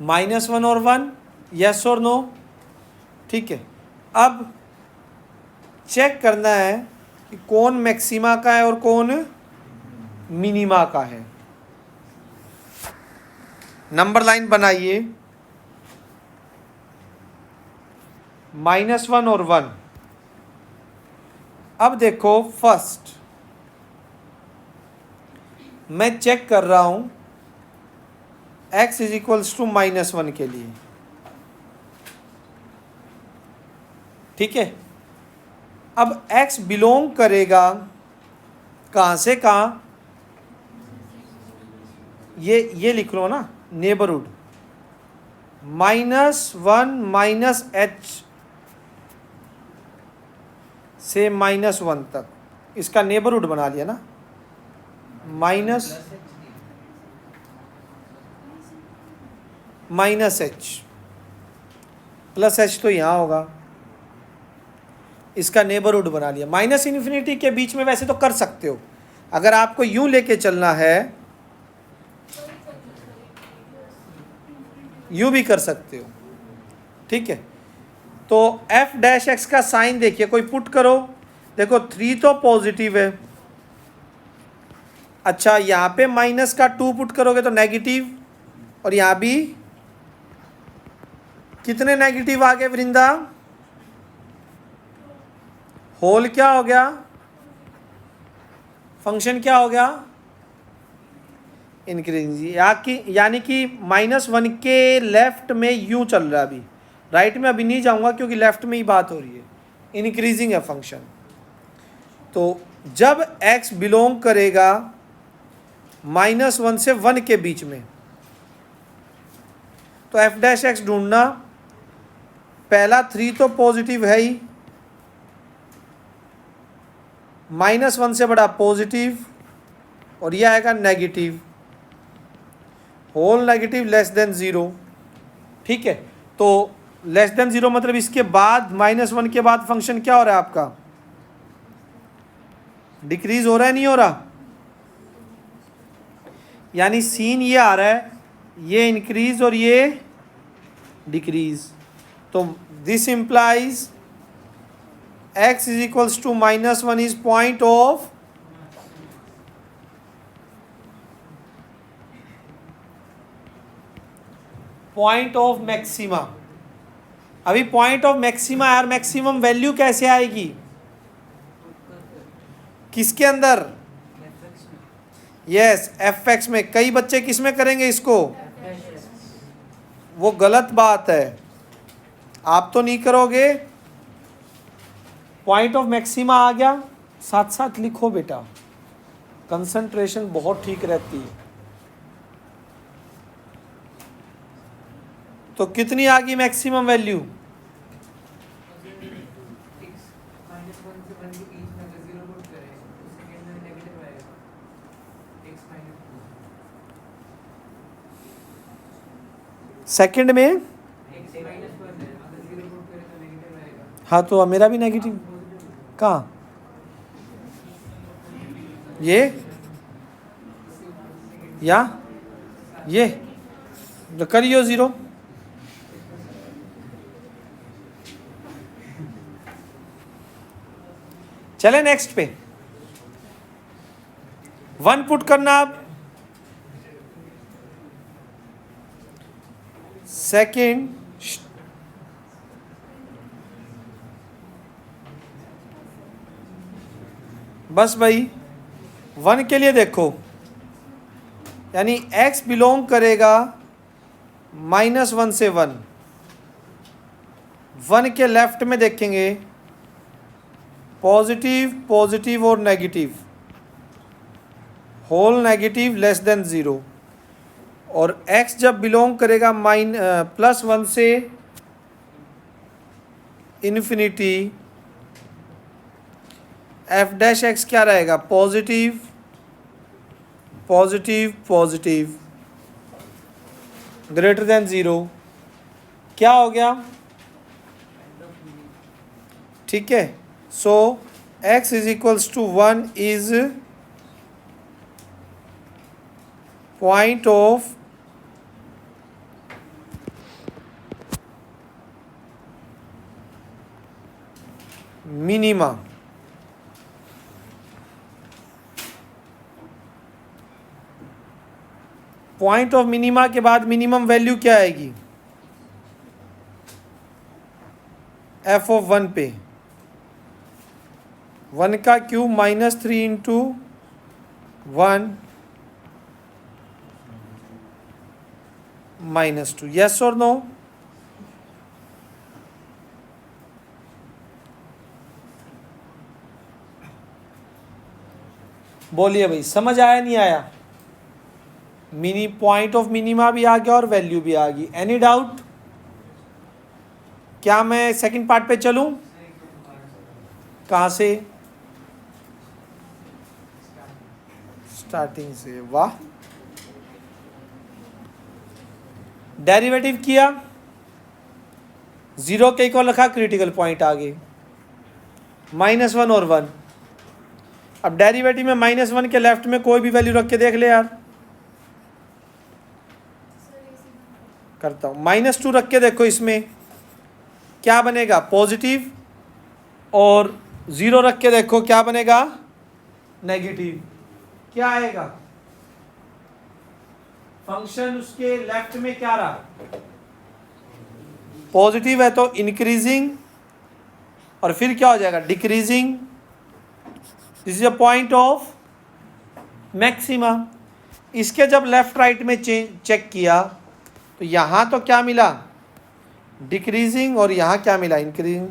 -1 और 1, यस और नो? ठीक है, अब चेक करना है कि कौन मैक्सिमा का है और कौन मिनिमा का है। नंबर लाइन बनाइए, -1 और 1। अब देखो फर्स्ट मैं चेक कर रहा हूं x = -1 के लिए, ठीक है? अब x बिलोंग करेगा कहाँ से कहाँ? ये लिख लो ना, नेबरहुड -1 -h से -1 तक, इसका नेबरहुड बना लिया ना। -h +h तो यहाँ होगा, इसका नेबरहुड बना लिया। -∞ के बीच में वैसे तो कर सकते हो, अगर आपको यूं लेके चलना है यूं भी कर सकते हो, ठीक है? तो f डैश x का साइन देखिए, कोई पुट करो, देखो 3 तो पॉजिटिव है, अच्छा यहाँ पे -2 पुट करोगे तो नेगेटिव, और यहाँ भी कितने नेगेटिव आ गए वृंदा? होल क्या हो गया? फंक्शन क्या हो गया? इंक्रीजिंग, यानी कि -1 के लेफ्ट में यूं चल रहा है, अभी राइट में अभी नहीं जाऊंगा क्योंकि लेफ्ट में ही बात हो रही है, इंक्रीजिंग है फंक्शन। तो जब x बिलोंग करेगा -1 से 1 के बीच में, तो एफ डैश एक्स ढूंढना, पहला 3 तो पॉजिटिव है ही, -1 से बड़ा पॉजिटिव, और यह आएगा negative, whole negative less than 0। ठीक है, तो लेस देन 0 मतलब इसके बाद -1 के बाद फंक्शन क्या हो रहा है आपका, डिक्रीज हो रहा है नहीं हो रहा, यानी सीन ये आ रहा है, ये इंक्रीज और ये डिक्रीज। तो this implies x is equals to -1 is point of maxima. अभी पॉइंट ऑफ मैक्सिमा यार, मैक्सिमम वैल्यू कैसे आएगी, किसके अंदर, यस एफ एक्स में। कई बच्चे किस में करेंगे इसको, वो गलत बात है, आप तो नहीं करोगे। पॉइंट ऑफ मैक्सिमा आ गया, साथ साथ लिखो बेटा, कंसंट्रेशन बहुत ठीक रहती है। तो कितनी आ गई मैक्सिमम वैल्यू, सेकंड में, हाँ तो मेरा भी नेगेटिव, कहाँ ये या ये, तो करियो 0। चले नेक्स्ट पे, 1 पुट करना आप, सेकेंड बस भाई 1 के लिए देखो, यानी x बिलोंग करेगा -1 से 1। 1 के लेफ्ट में देखेंगे पॉजिटिव, पॉजिटिव और negative, whole negative less than 0। और x जब बिलोंग करेगा +1 से इन्फिनिटी, एफ डैश एक्स क्या रहेगा, positive, positive, positive, greater than 0। क्या हो गया, ठीक है। So x is equals to 1 is point of minima. Point of minima के बाद मिनिमम वैल्यू क्या आएगी, f ऑफ 1 पे 1 का क्यूब -3 इंटू 1 -2, यस और नो। बोलिए भाई, समझ आया नहीं आया, मिनी पॉइंट ऑफ मिनिमा भी आ गया और वैल्यू भी आ गई। एनी डाउट, क्या मैं सेकंड पार्ट पे चलूं, कहां से, स्टार्टिंग से, वाह। डेरिवेटिव किया, 0 के इक्वल रखा, क्रिटिकल पॉइंट आ गए -1 और 1। अब डेरिवेटिव में -1 के लेफ्ट में कोई भी वैल्यू रख के देख ले यार, करता हूं, -2 रख के देखो, इसमें क्या बनेगा, पॉजिटिव, और 0 रख के देखो क्या बनेगा, नेगेटिव। क्या आएगा, फंक्शन उसके लेफ्ट में क्या रहा, पॉजिटिव है तो इंक्रीजिंग, और फिर क्या हो जाएगा, decreasing. This is a point of maxima. इसके जब लेफ्ट राइट में चेक किया तो यहाँ तो क्या मिला, डिक्रीजिंग, और यहाँ क्या मिला, इंक्रीजिंग।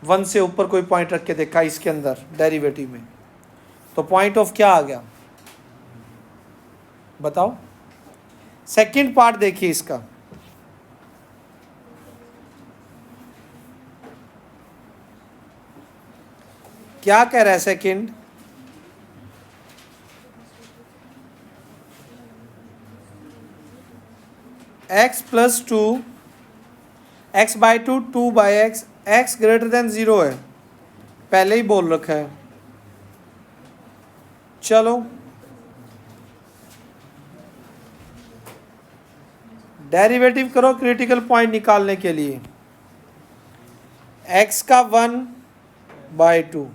1 से ऊपर कोई पॉइंट रख के देखा इसके अंदर डेरिवेटिव में, तो पॉइंट ऑफ क्या आ गया, बताओ, सेकंड पार्ट देखिए इसका, क्या कह रहा है second? x plus two, x by two, two by x, x greater than 0 है, पहले ही बोल रखा है। चलो डेरिवेटिव करो क्रिटिकल पॉइंट निकालने के लिए। x का 1 by two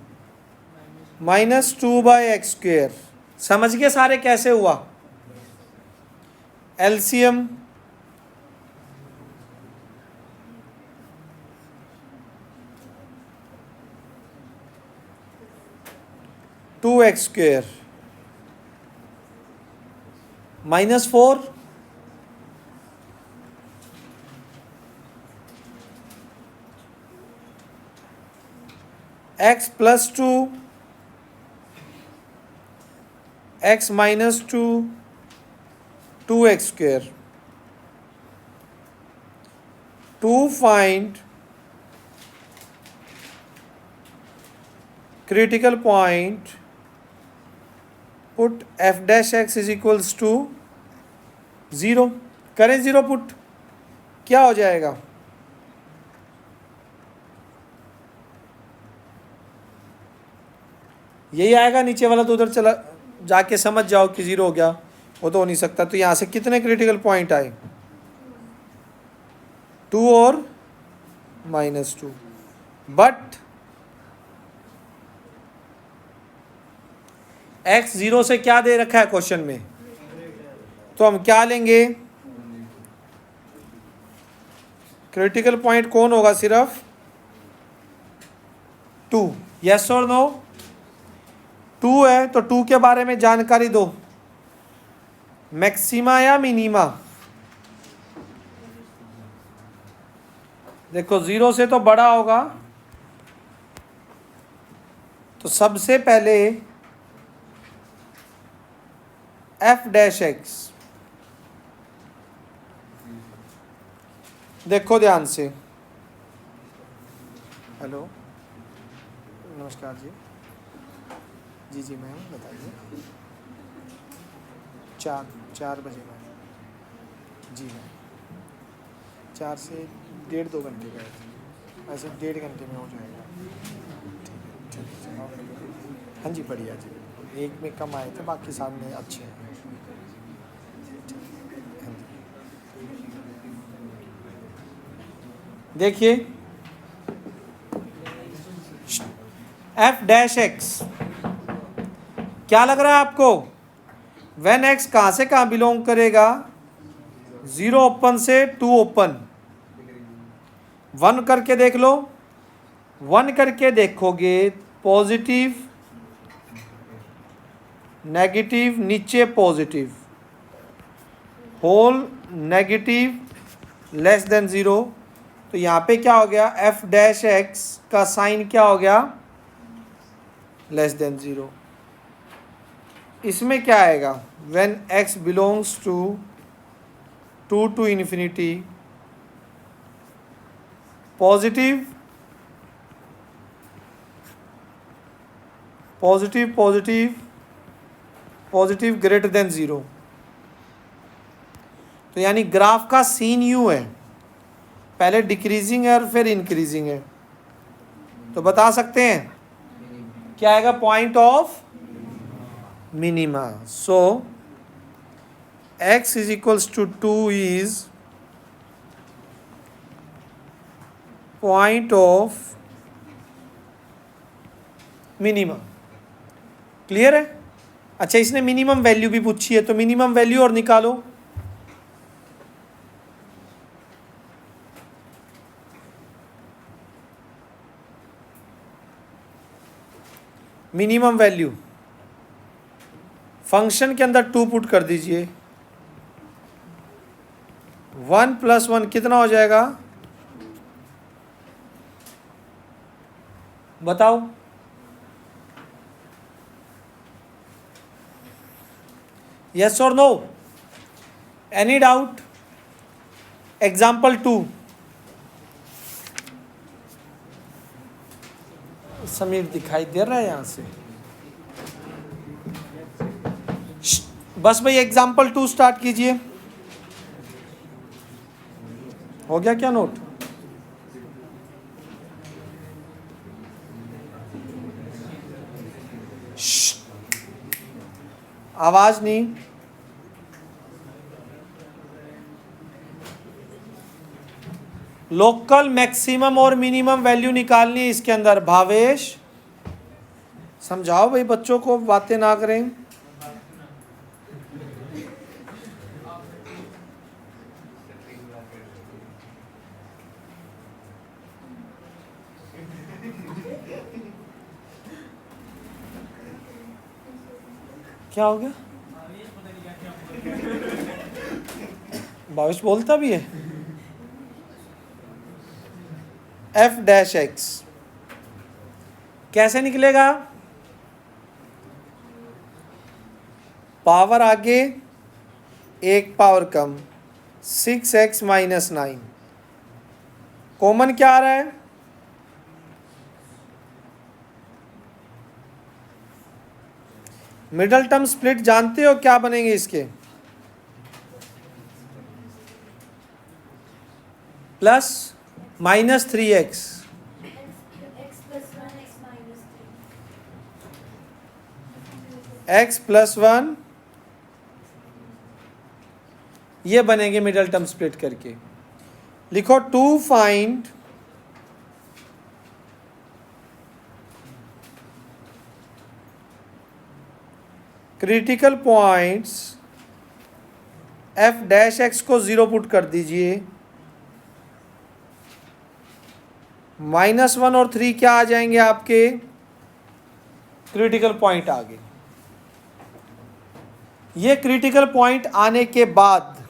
minus 2 by x square, समझ गए सारे कैसे हुआ? LCM two x square minus 4 x plus two, x minus two, two x square. To find critical point, put f dash x is equals to 0, करें 0 put, क्या हो जाएगा? यही आएगा, नीचे वाला तो उधर चला जाके समझ जाओ कि 0 हो गया, वो तो हो नहीं सकता। तो यहाँ से कितने क्रिटिकल पॉइंट आए? 2 और -2, बट x 0 से क्या दे रखा है क्वेश्चन में, तो हम क्या लेंगे? क्रिटिकल पॉइंट कौन होगा? सिर्फ 2, यस और नो? 2 है तो 2 के बारे में जानकारी दो, मैक्सिमा या मिनिमा? देखो 0 से तो बड़ा होगा, तो सबसे पहले f डैश एक्स, देखो ध्यान से। हेलो, नमस्कार जी। जी जी मैम बताइए। 4 बजे मैम। जी मैम, 4 से 1.5-2 घंटे का है, ऐसे 1.5 घंटे में हो जाएगा। ठीक है। हाँ जी बढ़िया जी, एक में कम आए थे, बाकी सामने अच्छे हैं। देखिए f डैश एक्स क्या लग रहा है आपको? व्हेन x कहाँ से कहाँ बिलोंग करेगा? 0 ओपन से 2 ओपन। 1 करके देख लो, 1 करके देखोगे पॉजिटिव नेगेटिव, नीचे positive, whole negative less than 0, तो यहाँ पे क्या हो गया? f डैश एक्स का साइन क्या हो गया? Less than 0। इसमें क्या आएगा? When x belongs to 2 to infinity, positive positive positive positive greater than 0। तो यानी ग्राफ का सीन यू है, पहले डिक्रीजिंग है और फिर इंक्रीजिंग है। तो बता सकते हैं क्या आएगा? Point of minima. So x is equals to 2 is point of minima. Clear है? अच्छा, इसने मिनिमम वैल्यू भी पूछी है, तो मिनिमम वैल्यू और निकालो। मिनिमम वैल्यू फंक्शन के अंदर 2 पुट कर दीजिए। 1 + 1 कितना हो जाएगा? बताओ। यस और no? Any doubt? Example 2, Sameer दिखाई दे रहा है यहां से? बस भाई एग्जाम्पल 2 स्टार्ट कीजिए। हो गया क्या नोट? आवाज नहीं। लोकल मैक्सिमम और मिनिमम वैल्यू निकालनी है इसके अंदर। भावेश समझाओ भाई, बच्चों को बातें ना करें। क्या हो गया? भावेश बोलता भी है। एफ डैश एक्स कैसे निकलेगा? पावर आगे, एक पावर कम, 6x माइनस 9। कॉमन क्या आ रहा है? मिडल टर्म स्प्लिट जानते हो क्या बनेंगे इसके? Plus minus 3x, x plus 1, ये बनेंगे मिडल टर्म स्प्लिट करके। लिखो to find critical points, f dash x को 0 पुट कर दीजिए। -1 और 3 क्या आ जाएंगे आपके? क्रिटिकल पॉइंट आ गए। ये क्रिटिकल पॉइंट आने के बाद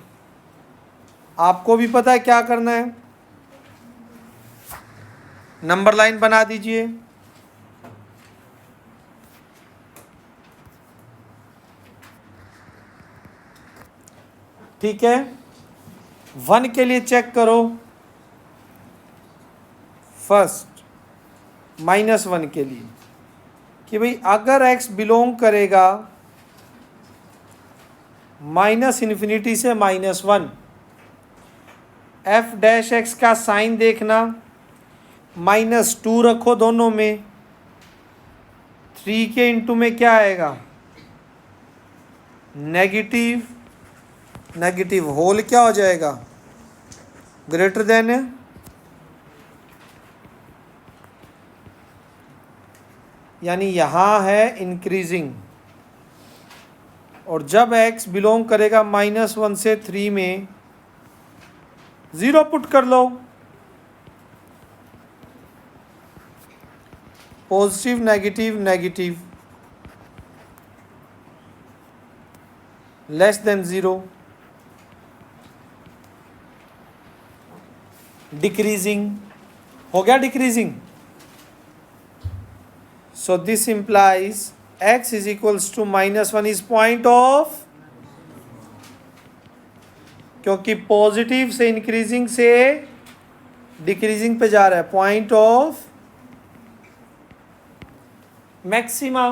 आपको भी पता है क्या करना है, नंबर लाइन बना दीजिए। ठीक है, 1 के लिए चेक करो फर्स्ट, -1 के लिए कि भाई अगर x बिलोंग करेगा -∞ से -1, एफ डैश एक्स का साइन देखना, -2 रखो दोनों में, 3 के इंटू में क्या आएगा? नेगेटिव, नेगेटिव होल क्या हो जाएगा? Greater than. यानी यहाँ है इंक्रीजिंग, और जब x बिलोंग करेगा -1 से 3 में, 0 पुट कर लो। Positive negative negative, less than 0, decreasing हो गया, decreasing. So this implies x is equals to -1 is point of, क्योंकि पॉजिटिव से इंक्रीजिंग से डिक्रीजिंग पे जा रहा है, पॉइंट ऑफ मैक्सिमा,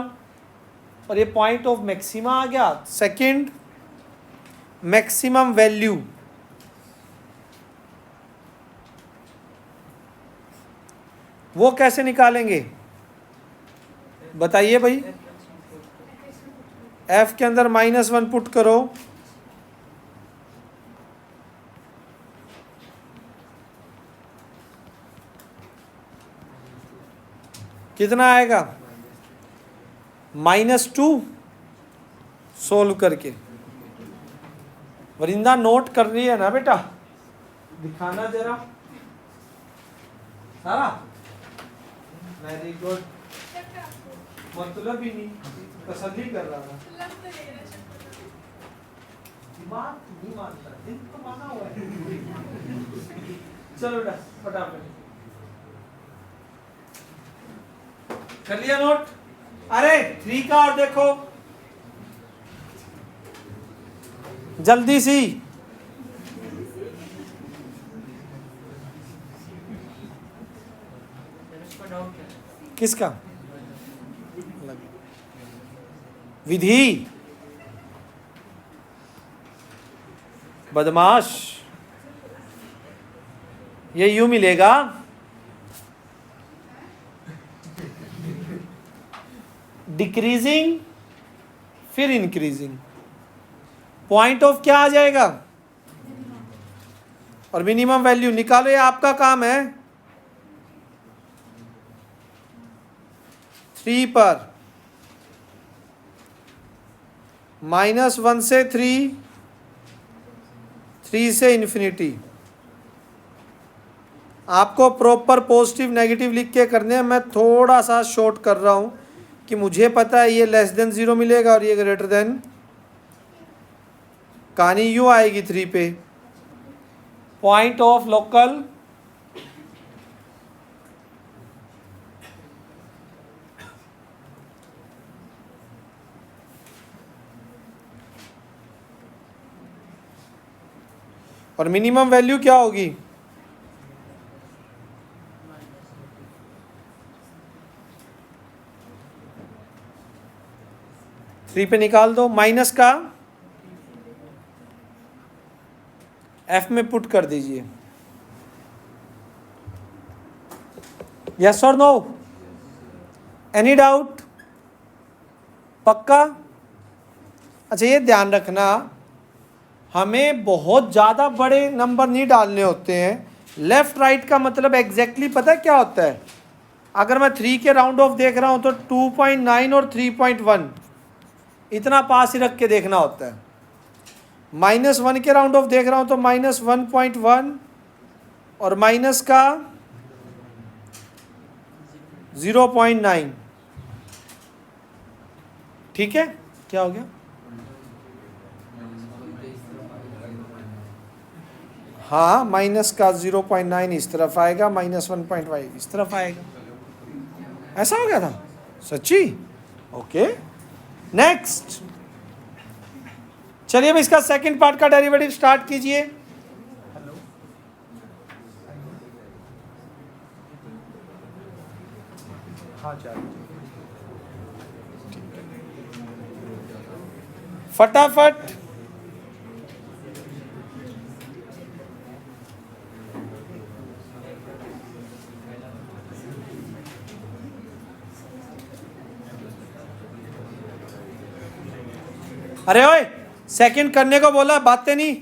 और ये पॉइंट ऑफ मैक्सिमा आ गया। सेकंड, मैक्सिमम वैल्यू, वो कैसे निकालेंगे बताइए भाई? f के अंदर -1 पुट करो, कितना आएगा? -2 सोल्व करके। वरिंदा नोट कर रही है ना बेटा? दिखाना जरा सारा। वेरी गुड, मतलब ही नहीं, तसल्ली कर रहा था। दिमाग नहीं मानता, दिल तो माना हुआ है। चलो बेटा फटाफट कर लिया नोट? अरे 3 का और देखो जल्दी सी, किसका? विधि, बदमाश। ये यू मिलेगा, डिक्रीजिंग फिर इंक्रीजिंग, पॉइंट ऑफ क्या आ जाएगा, और मिनिमम वैल्यू निकालो, ये आपका काम है। 3 पर -1 से 3, 3 से इन्फिनिटी। आपको प्रॉपर पॉजिटिव नेगेटिव लिख के करने हैं। मैं थोड़ा सा शॉर्ट कर रहा हूं कि मुझे पता है ये लेस देन 0 मिलेगा और ये ग्रेटर देन, कहानी यूँ आएगी 3 पे, पॉइंट ऑफ लोकल और मिनिमम वैल्यू क्या होगी, थ्री पे निकाल दो, माइनस का एफ में पुट कर दीजिए। यस और नो, एनी डाउट? पक्का? अच्छा, ये ध्यान रखना, हमें बहुत ज़्यादा बड़े नंबर नहीं डालने होते हैं। लेफ्ट राइट का मतलब एग्जैक्टली पता है क्या होता है? अगर मैं 3 के राउंड ऑफ देख रहा हूँ तो 2.9 और 3.1 इतना पास ही रख के देखना होता है। -1 के राउंड ऑफ देख रहा हूँ तो -1.1 और माइनस का 0.9। ठीक है, क्या हो गया? हाँ, माइनस का 0.9 इस तरफ आएगा, -1.5 इस तरफ आएगा। ऐसा हो गया था सच्ची? Okay, next. चलिए अब इसका सेकंड पार्ट का डेरिवेटिव स्टार्ट कीजिए। फटाफट। अरे ओए, सेकंड करने को बोला, बातें नहीं।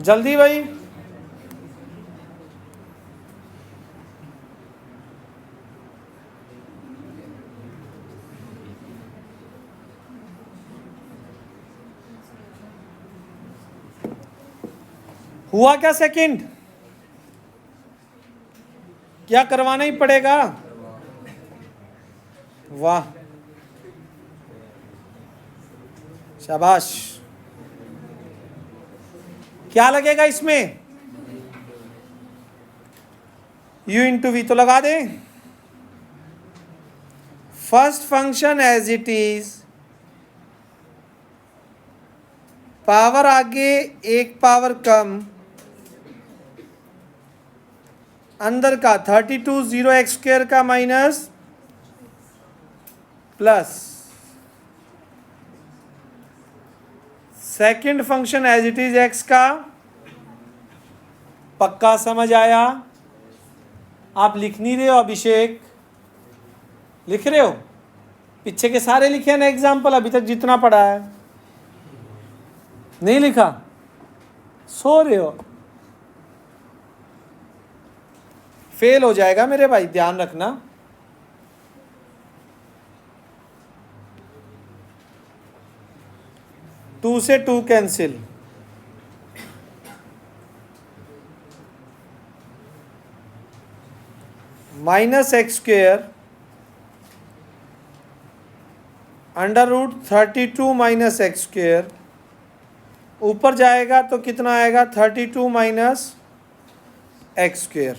जल्दी भाई। हुआ क्या सेकंड? क्या करवाना ही पड़ेगा? वाह, शाबाश। क्या लगेगा इसमें? u इंटू वी तो लगा दे। First function as it is, power आगे एक पावर कम, अंदर का 32 0x² का minus plus. Second function as it is x का। पक्का समझ आया? आप लिख नहीं रहे हो अभिषेक? लिख रहे हो? पीछे के सारे लिखे हैं ना एग्जाम्पल, अभी तक जितना पढ़ा है। नहीं लिखा, सो रहे हो, फेल हो जाएगा मेरे भाई, ध्यान रखना। टू से two cancel, minus x square under root 32 minus x square, ऊपर जाएगा तो कितना आएगा 32 माइनस एक्स स्क्वेयर,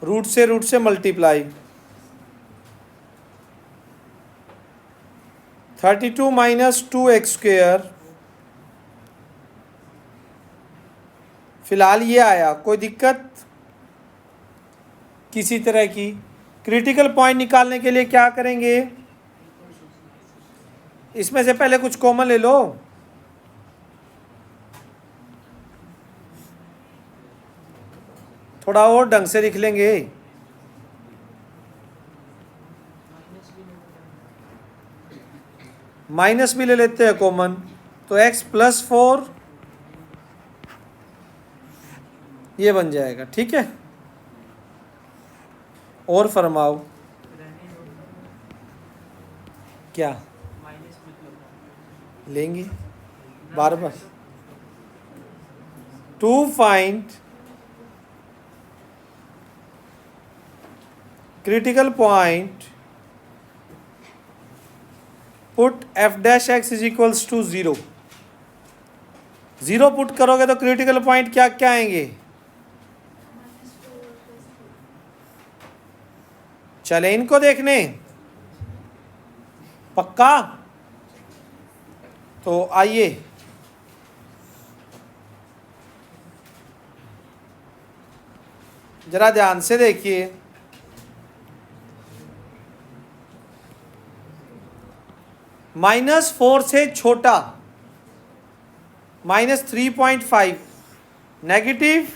रूट से मल्टीप्लाई, 32 माइनस 2 एक्स स्क्वेयर, फिलहाल ये आया, कोई दिक्कत किसी तरह की। क्रिटिकल पॉइंट निकालने के लिए क्या करेंगे, इसमें से पहले कुछ कॉमन ले लो, थोड़ा और ढंग से लिख लेंगे। माइनस भी ले लेते हैं कॉमन, तो x प्लस 4 ये बन जाएगा, ठीक है। और फरमाओ क्या लेंगे बार बार। To find critical point, put f dash x is equals to 0। 0 put करोगे तो क्रिटिकल पॉइंट क्या क्या आएंगे, चले इनको देखने, पक्का। तो आइए जरा ध्यान से देखिए, -4 से छोटा -3.5 नेगेटिव,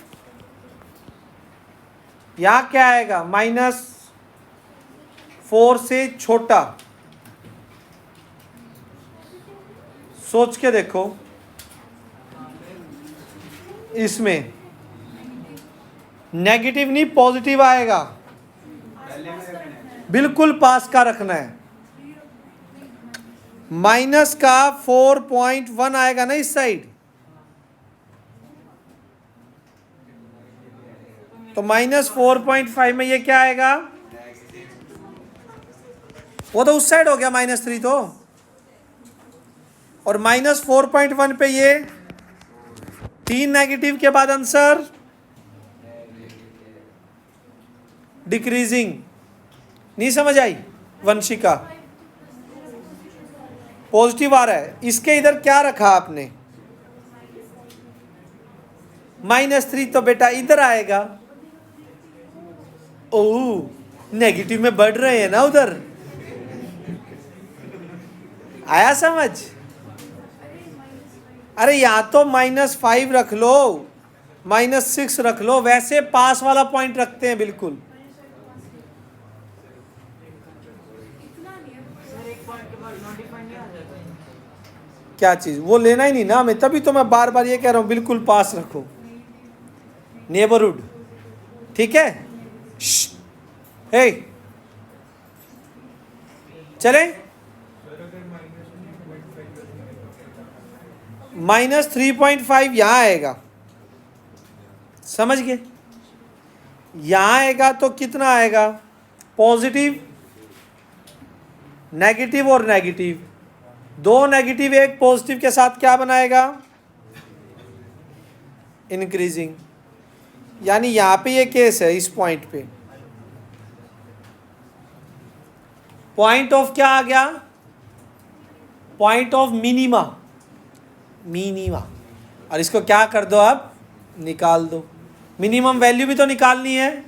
यहां क्या आएगा -4 से छोटा, सोच के देखो, इसमें नेगेटिव नहीं पॉजिटिव आएगा, बिल्कुल पास का रखना है। माइनस का 4.1 आएगा ना इस साइड, तो -4.5 में ये क्या आएगा, वो तो उस साइड हो गया -3 तो, और -4.1 पे ये 3 नेगेटिव के बाद आंसर डिक्रीजिंग। नहीं समझ आई वंशिका, पॉजिटिव आ रहा है, इसके इधर क्या रखा आपने -3, तो बेटा इधर आएगा। ओह नेगेटिव में बढ़ रहे हैं ना उधर, आया समझ। अरे या तो -5 रख लो, -6 रख लो, वैसे पास वाला पॉइंट रखते हैं बिल्कुल। क्या चीज, वो लेना ही नहीं ना हमें, तभी तो मैं बार बार ये कह रहा हूं बिल्कुल पास रखो, नेबरहुड, ठीक है। हे चले, -3.5 यहां आएगा, समझ गए। यहां आएगा तो कितना आएगा, पॉजिटिव नेगेटिव और नेगेटिव, 2 नेगेटिव 1 पॉजिटिव के साथ क्या बनाएगा, इंक्रीजिंग। यानी यहां पे ये केस है, इस पॉइंट पे पॉइंट ऑफ क्या आ गया, पॉइंट ऑफ मिनिमा, मिनिमा। और इसको क्या कर दो, आप निकाल दो, मिनिमम वैल्यू भी तो निकालनी है,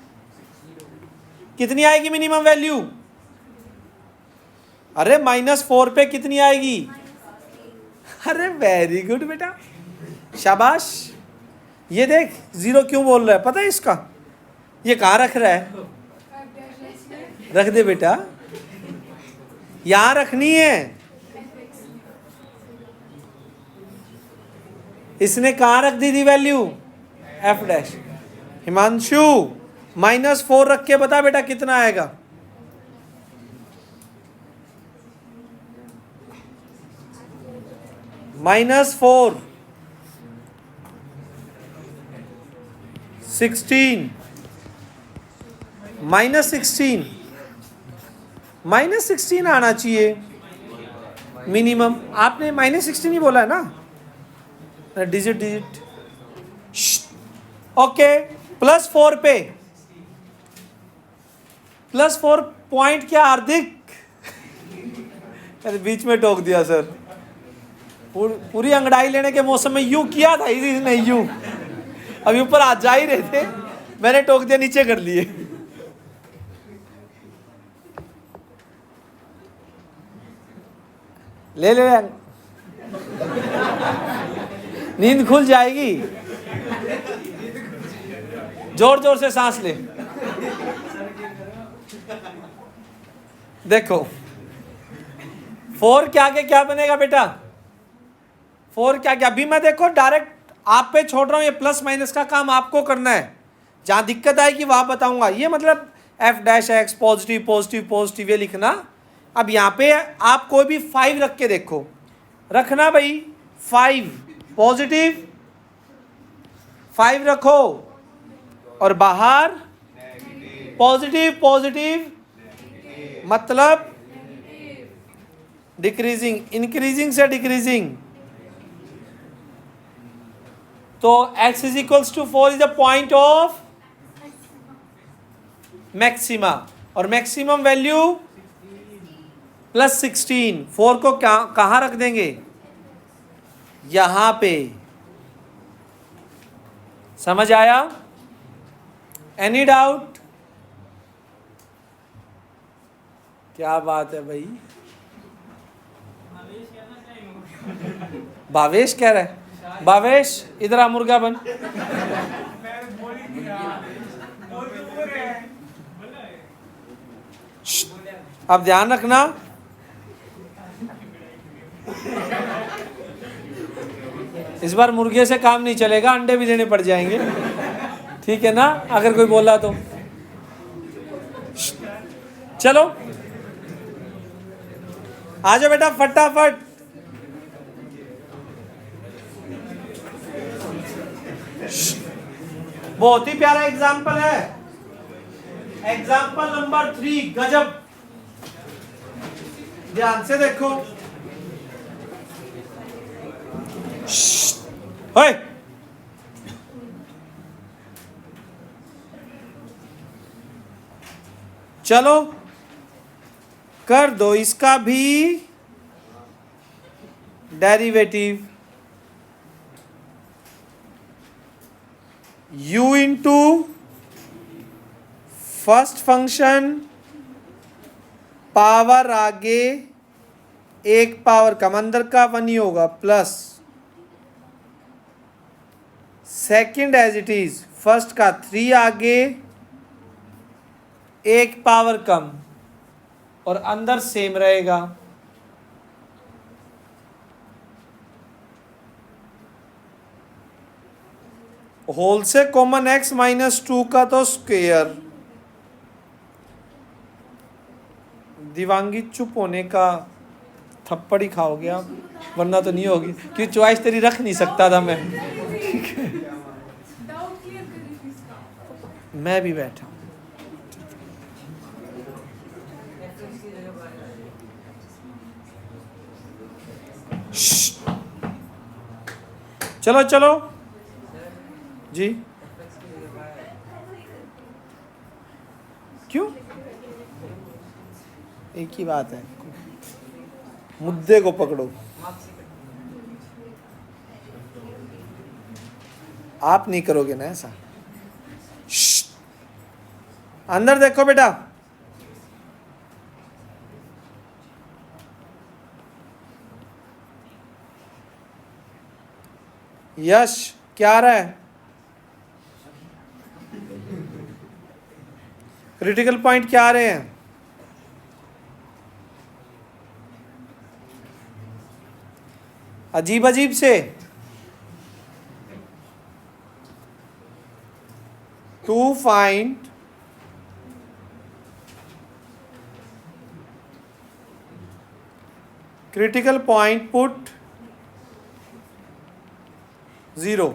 कितनी आएगी मिनिमम वैल्यू, अरे -4 पे कितनी आएगी, अरे वेरी गुड बेटा, शाबाश। ये देख 0 क्यों बोल रहा है, पता है इसका, ये कहाँ रख रहा है, रख दे बेटा, यहां रखनी है। इसने कहाँ रख दी थी वैल्यू? F dash. हिमांशु -4 रख के बता बेटा कितना आएगा? -4 16 -16 आना चाहिए मिनिमम। आपने -16 ही बोला है ना? Digit okay. +4 पे +4 पॉइंट क्या हार्दिक? अरे बीच में टोक दिया सर। पूरी अंगड़ाई लेने के मौसम में यूं किया था इसने, यूं। अभी ऊपर आ जा ही रहे थे, मैंने टोक दिया, नीचे कर लिए। ले ले नींद खुल जाएगी। जोर जोर से सांस ले। देखो 4 के आगे क्या बनेगा बेटा? 4 के आगे अभी मैं देखो डायरेक्ट आप पे छोड़ रहा हूं, ये प्लस माइनस का काम आपको करना है। जहां दिक्कत आएगी वहां बताऊंगा। ये मतलब f'(x) पॉजिटिव पॉजिटिव पॉजिटिव ये लिखना। अब यहाँ पे आप कोई भी 5 रख के देखो, रखना भाई 5 पॉजिटिव 5 रखो और बाहर पॉजिटिव पॉजिटिव, मतलब डिक्रीजिंग, इंक्रीजिंग से डिक्रीजिंग। तो x = 4 is the point of maxima, और मैक्सिमम वैल्यू +16। 4 को कहां रख देंगे? यहां पे। समझ आया? Any doubt? क्या बात है भाई। भावेश कह रहा है, भावेश इधर आ, मुर्गा बन। अब ध्यान रखना, इस बार मुर्गे से काम नहीं चलेगा, अंडे भी देने पड़ जाएंगे, ठीक है ना? अगर कोई बोला तो चलो आ जाओ बेटा फटाफट। बहुत ही प्यारा एग्जाम्पल है, एग्जाम्पल नंबर 3। गजब, ध्यान से देखो। ओए चलो कर दो इसका भी derivative. u into first function power आगे एक पावर कम, अंदर का 1 ही होगा, plus second as it is, first का 3 आगे एक पावर कम और अंदर सेम रहेगा। होल से कॉमन x -2 का तो स्क्वेयर। दिवांगी चुप होने का थप्पड़ ही खाओगे आप, वरना तो नहीं होगी, क्योंकि चॉइस तेरी रख नहीं सकता था मैं। मैं भी बैठा। चलो चलो जी। क्यों? एक ही बात है, मुद्दे को पकड़ो। आप नहीं करोगे ना ऐसा। अंदर देखो बेटा, यश क्या आ रहा है? क्रिटिकल पॉइंट क्या आ रहे हैं? अजीब अजीब से। to find critical point, put 0.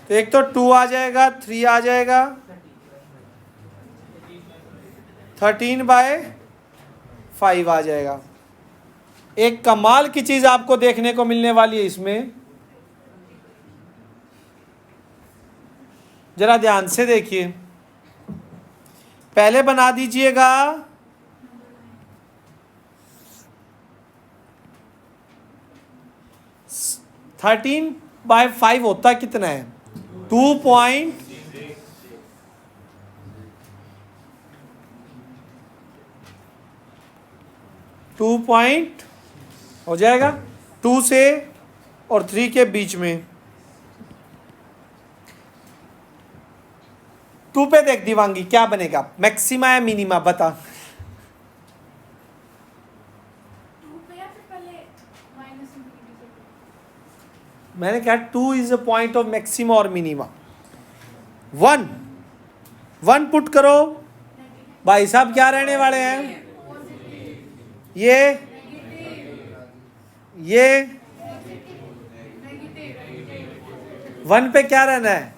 तो एक तो 2 आ जाएगा, 3 आ जाएगा, 13/5 आ जाएगा. एक कमाल की चीज आपको देखने को मिलने वाली है इसमें, जरा ध्यान से देखिए. पहले बना दीजिएगा 13/5 होता कितना है? 2 हो जाएगा 2 से और 3 के बीच में. 2 पे देख दिवांगी क्या बनेगा, मैक्सिमा या मिनिमा बता. 2 पे या फिर पहले माइनस इंफिनिटी से 2? मैंने कहा 2 is a point of maxima और मिनिमा. 1 पुट करो भाई साहब, क्या रहने वाले हैं ये 1 पे क्या रहना है?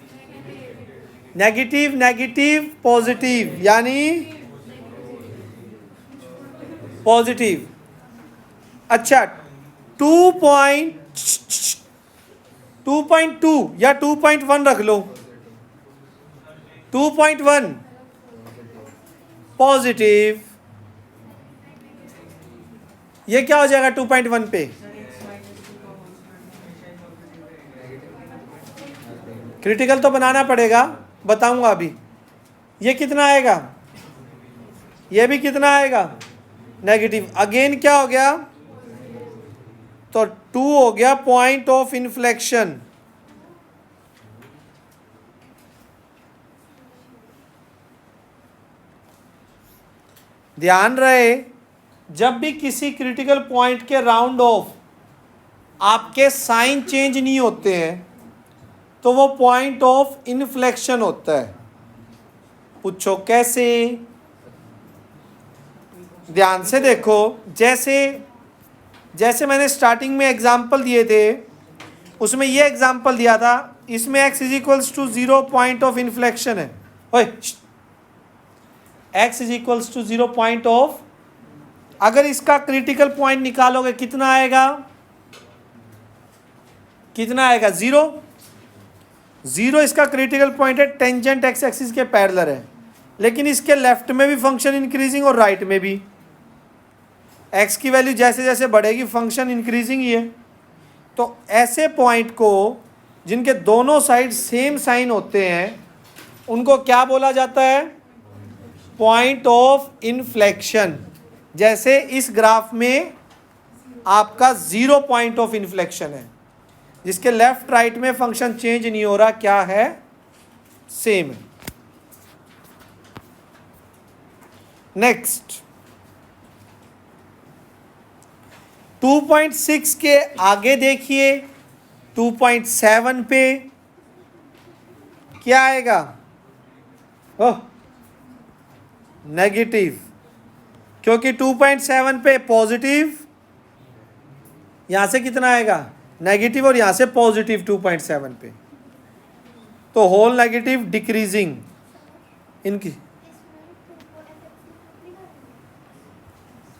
नेगेटिव नेगेटिव पॉजिटिव, यानी पॉजिटिव. अच्छा 2.2 या 2.1 रख लो. 2.1 पॉजिटिव. ये क्या हो जाएगा 2.1 पे? क्रिटिकल तो बनाना पड़ेगा, बताऊंगा अभी. ये कितना आएगा? ये भी कितना आएगा? नेगेटिव. अगेन क्या हो गया? तो 2 हो गया पॉइंट ऑफ इन्फ्लेक्शन. ध्यान रहे, जब भी किसी क्रिटिकल पॉइंट के राउंड ऑफ आपके साइन चेंज नहीं होते हैं तो वो पॉइंट ऑफ इन्फ्लेक्शन होता है. पूछो कैसे? ध्यान से देखो. जैसे मैंने स्टार्टिंग में एग्जाम्पल दिए थे, उसमें ये एग्जाम्पल दिया था, इसमें x is equals to 0 point of inflection है. ओए, x is equals to 0 point of, अगर इसका क्रिटिकल पॉइंट निकालोगे कितना आएगा? कितना आएगा? 0 इसका क्रिटिकल पॉइंट है. टेंजेंट x एक्सिस के पैरेलल है, लेकिन इसके लेफ्ट में भी फंक्शन इंक्रीजिंग और राइट में भी. x की वैल्यू जैसे जैसे बढ़ेगी फंक्शन इंक्रीजिंग ही है. तो ऐसे पॉइंट को जिनके दोनों साइड सेम साइन होते हैं उनको क्या बोला जाता है? Point of inflection. जैसे इस ग्राफ में आपका 0 पॉइंट ऑफ इन्फ्लेक्शन है, जिसके लेफ्ट राइट में फंक्शन चेंज नहीं हो रहा, क्या है? सेम है. नेक्स्ट 2.6 के आगे देखिए, 2.7 पे क्या आएगा? ओह, नेगेटिव, क्योंकि 2.7 पे पॉजिटिव, यहां से कितना आएगा? नेगेटिव, और यहां से पॉजिटिव 2.7 पे. तो होल नेगेटिव डिक्रीजिंग. इनकी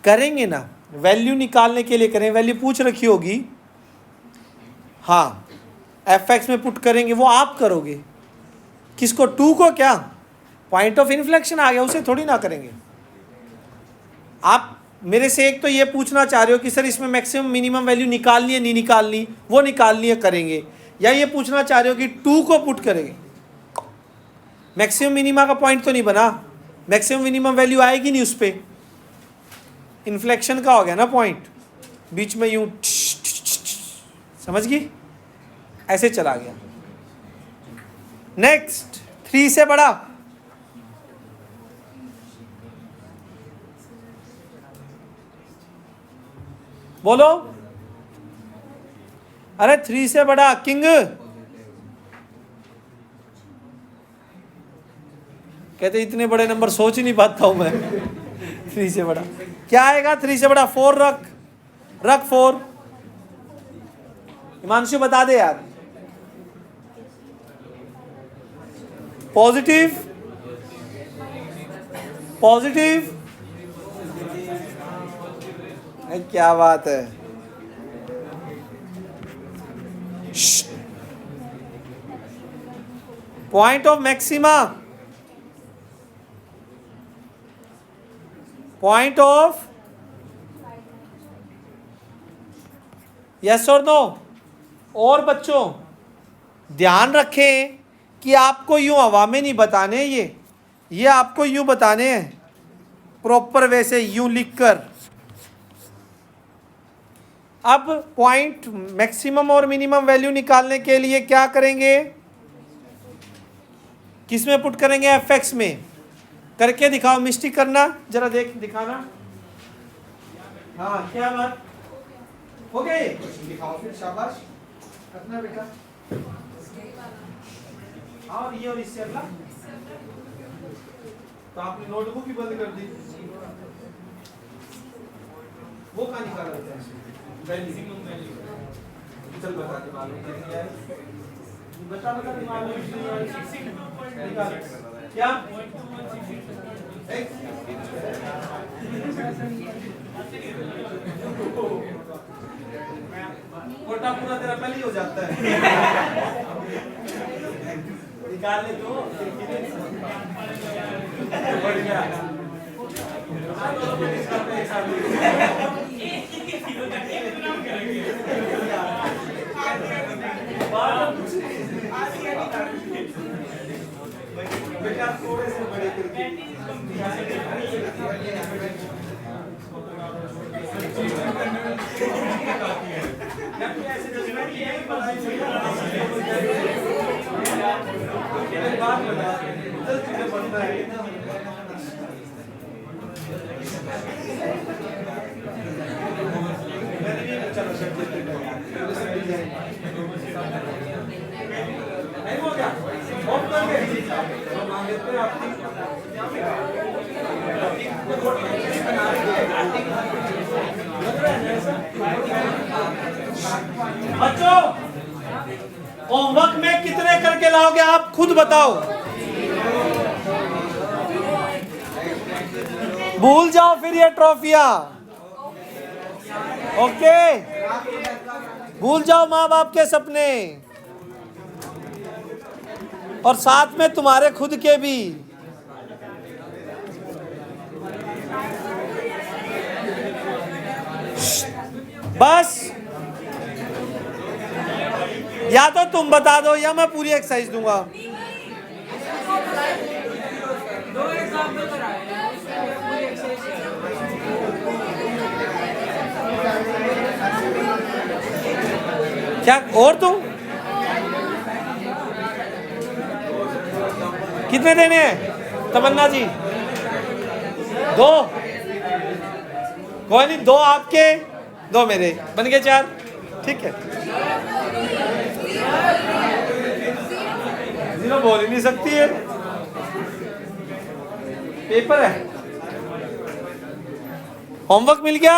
करेंगे ना, वैल्यू निकालने के लिए करें. वैल्यू पूछ रखी होगी, हाँ, fx में पुट करेंगे, वो आप करोगे. किसको? 2 को. क्या पॉइंट ऑफ इन्फ्लेक्शन आ गया, उसे थोड़ी ना करेंगे. आप मेरे से एक तो ये पूछना चाह रहे हो कि सर इसमें मैक्सिमम मिनिमम वैल्यू निकालनी है नहीं निकालनी, वो निकालनी है करेंगे, या ये पूछना चाह रहे हो कि 2 को पुट करेंगे. मैक्सिमम मिनिमा का पॉइंट तो नहीं बना, मैक्सिमम मिनिमम वैल्यू आएगी नहीं उस पर. इन्फ्लेक्शन का हो गया ना पॉइंट, बीच में यूं, समझ गई? ऐसे चला गया. नेक्स्ट 3 से बड़ा. बोलो, अरे 3 से बड़ा किंग. कहते इतने बड़े नंबर सोच ही नहीं पाता हूं मैं। 3 से बड़ा क्या आएगा? 3 से बड़ा 4 रख 4। हिमांशु बता दे यार। पॉजिटिव क्या बात है। Point of maxima, point of yes और नो। और बच्चों ध्यान रखें कि आपको यूं हवा में नहीं बताने, ये आपको यूं बताने हैं प्रॉपर वे से, यूं लिखकर। अब पॉइंट मैक्सिमम और मिनिमम वैल्यू निकालने के लिए क्या करेंगे? किस में पुट करेंगे? एफ में। करके दिखाओ, मिस्टेक करना जरा, दिखाना। हाँ क्या बात हो गई? दिखाओ फिर, शाबाश करना बेटा। और ये और इससे अगला तो आपने नोटबुक ही बंद कर दी। वो कहाँ निकाला था? चल बता दे, मालूम बता क्या? कोटा पूरा तेरा पहले ही हो जाता है। निकाल ले तो बढ़िया। बेटा थोड़े से बड़े करके नहीं हो गया ऑफ कर दे तो मान लेते हैं आपकी बच्चों होमवर्क में कितने करके लाओगे आप खुद बताओ। भूल जाओ फिर ये ट्रॉफियां, ओके? भूल जाओ माँ बाप के सपने और साथ में तुम्हारे खुद के भी। बस या तो तुम बता दो या मैं पूरी एक्सरसाइज दूंगा। क्या और तुम कितने देने हैं तमन्ना जी? 2। कोई नहीं, 2 आपके 2 मेरे, बन गए 4। ठीक है, 0 बोल ही नहीं सकती है, पेपर है। होमवर्क मिल गया।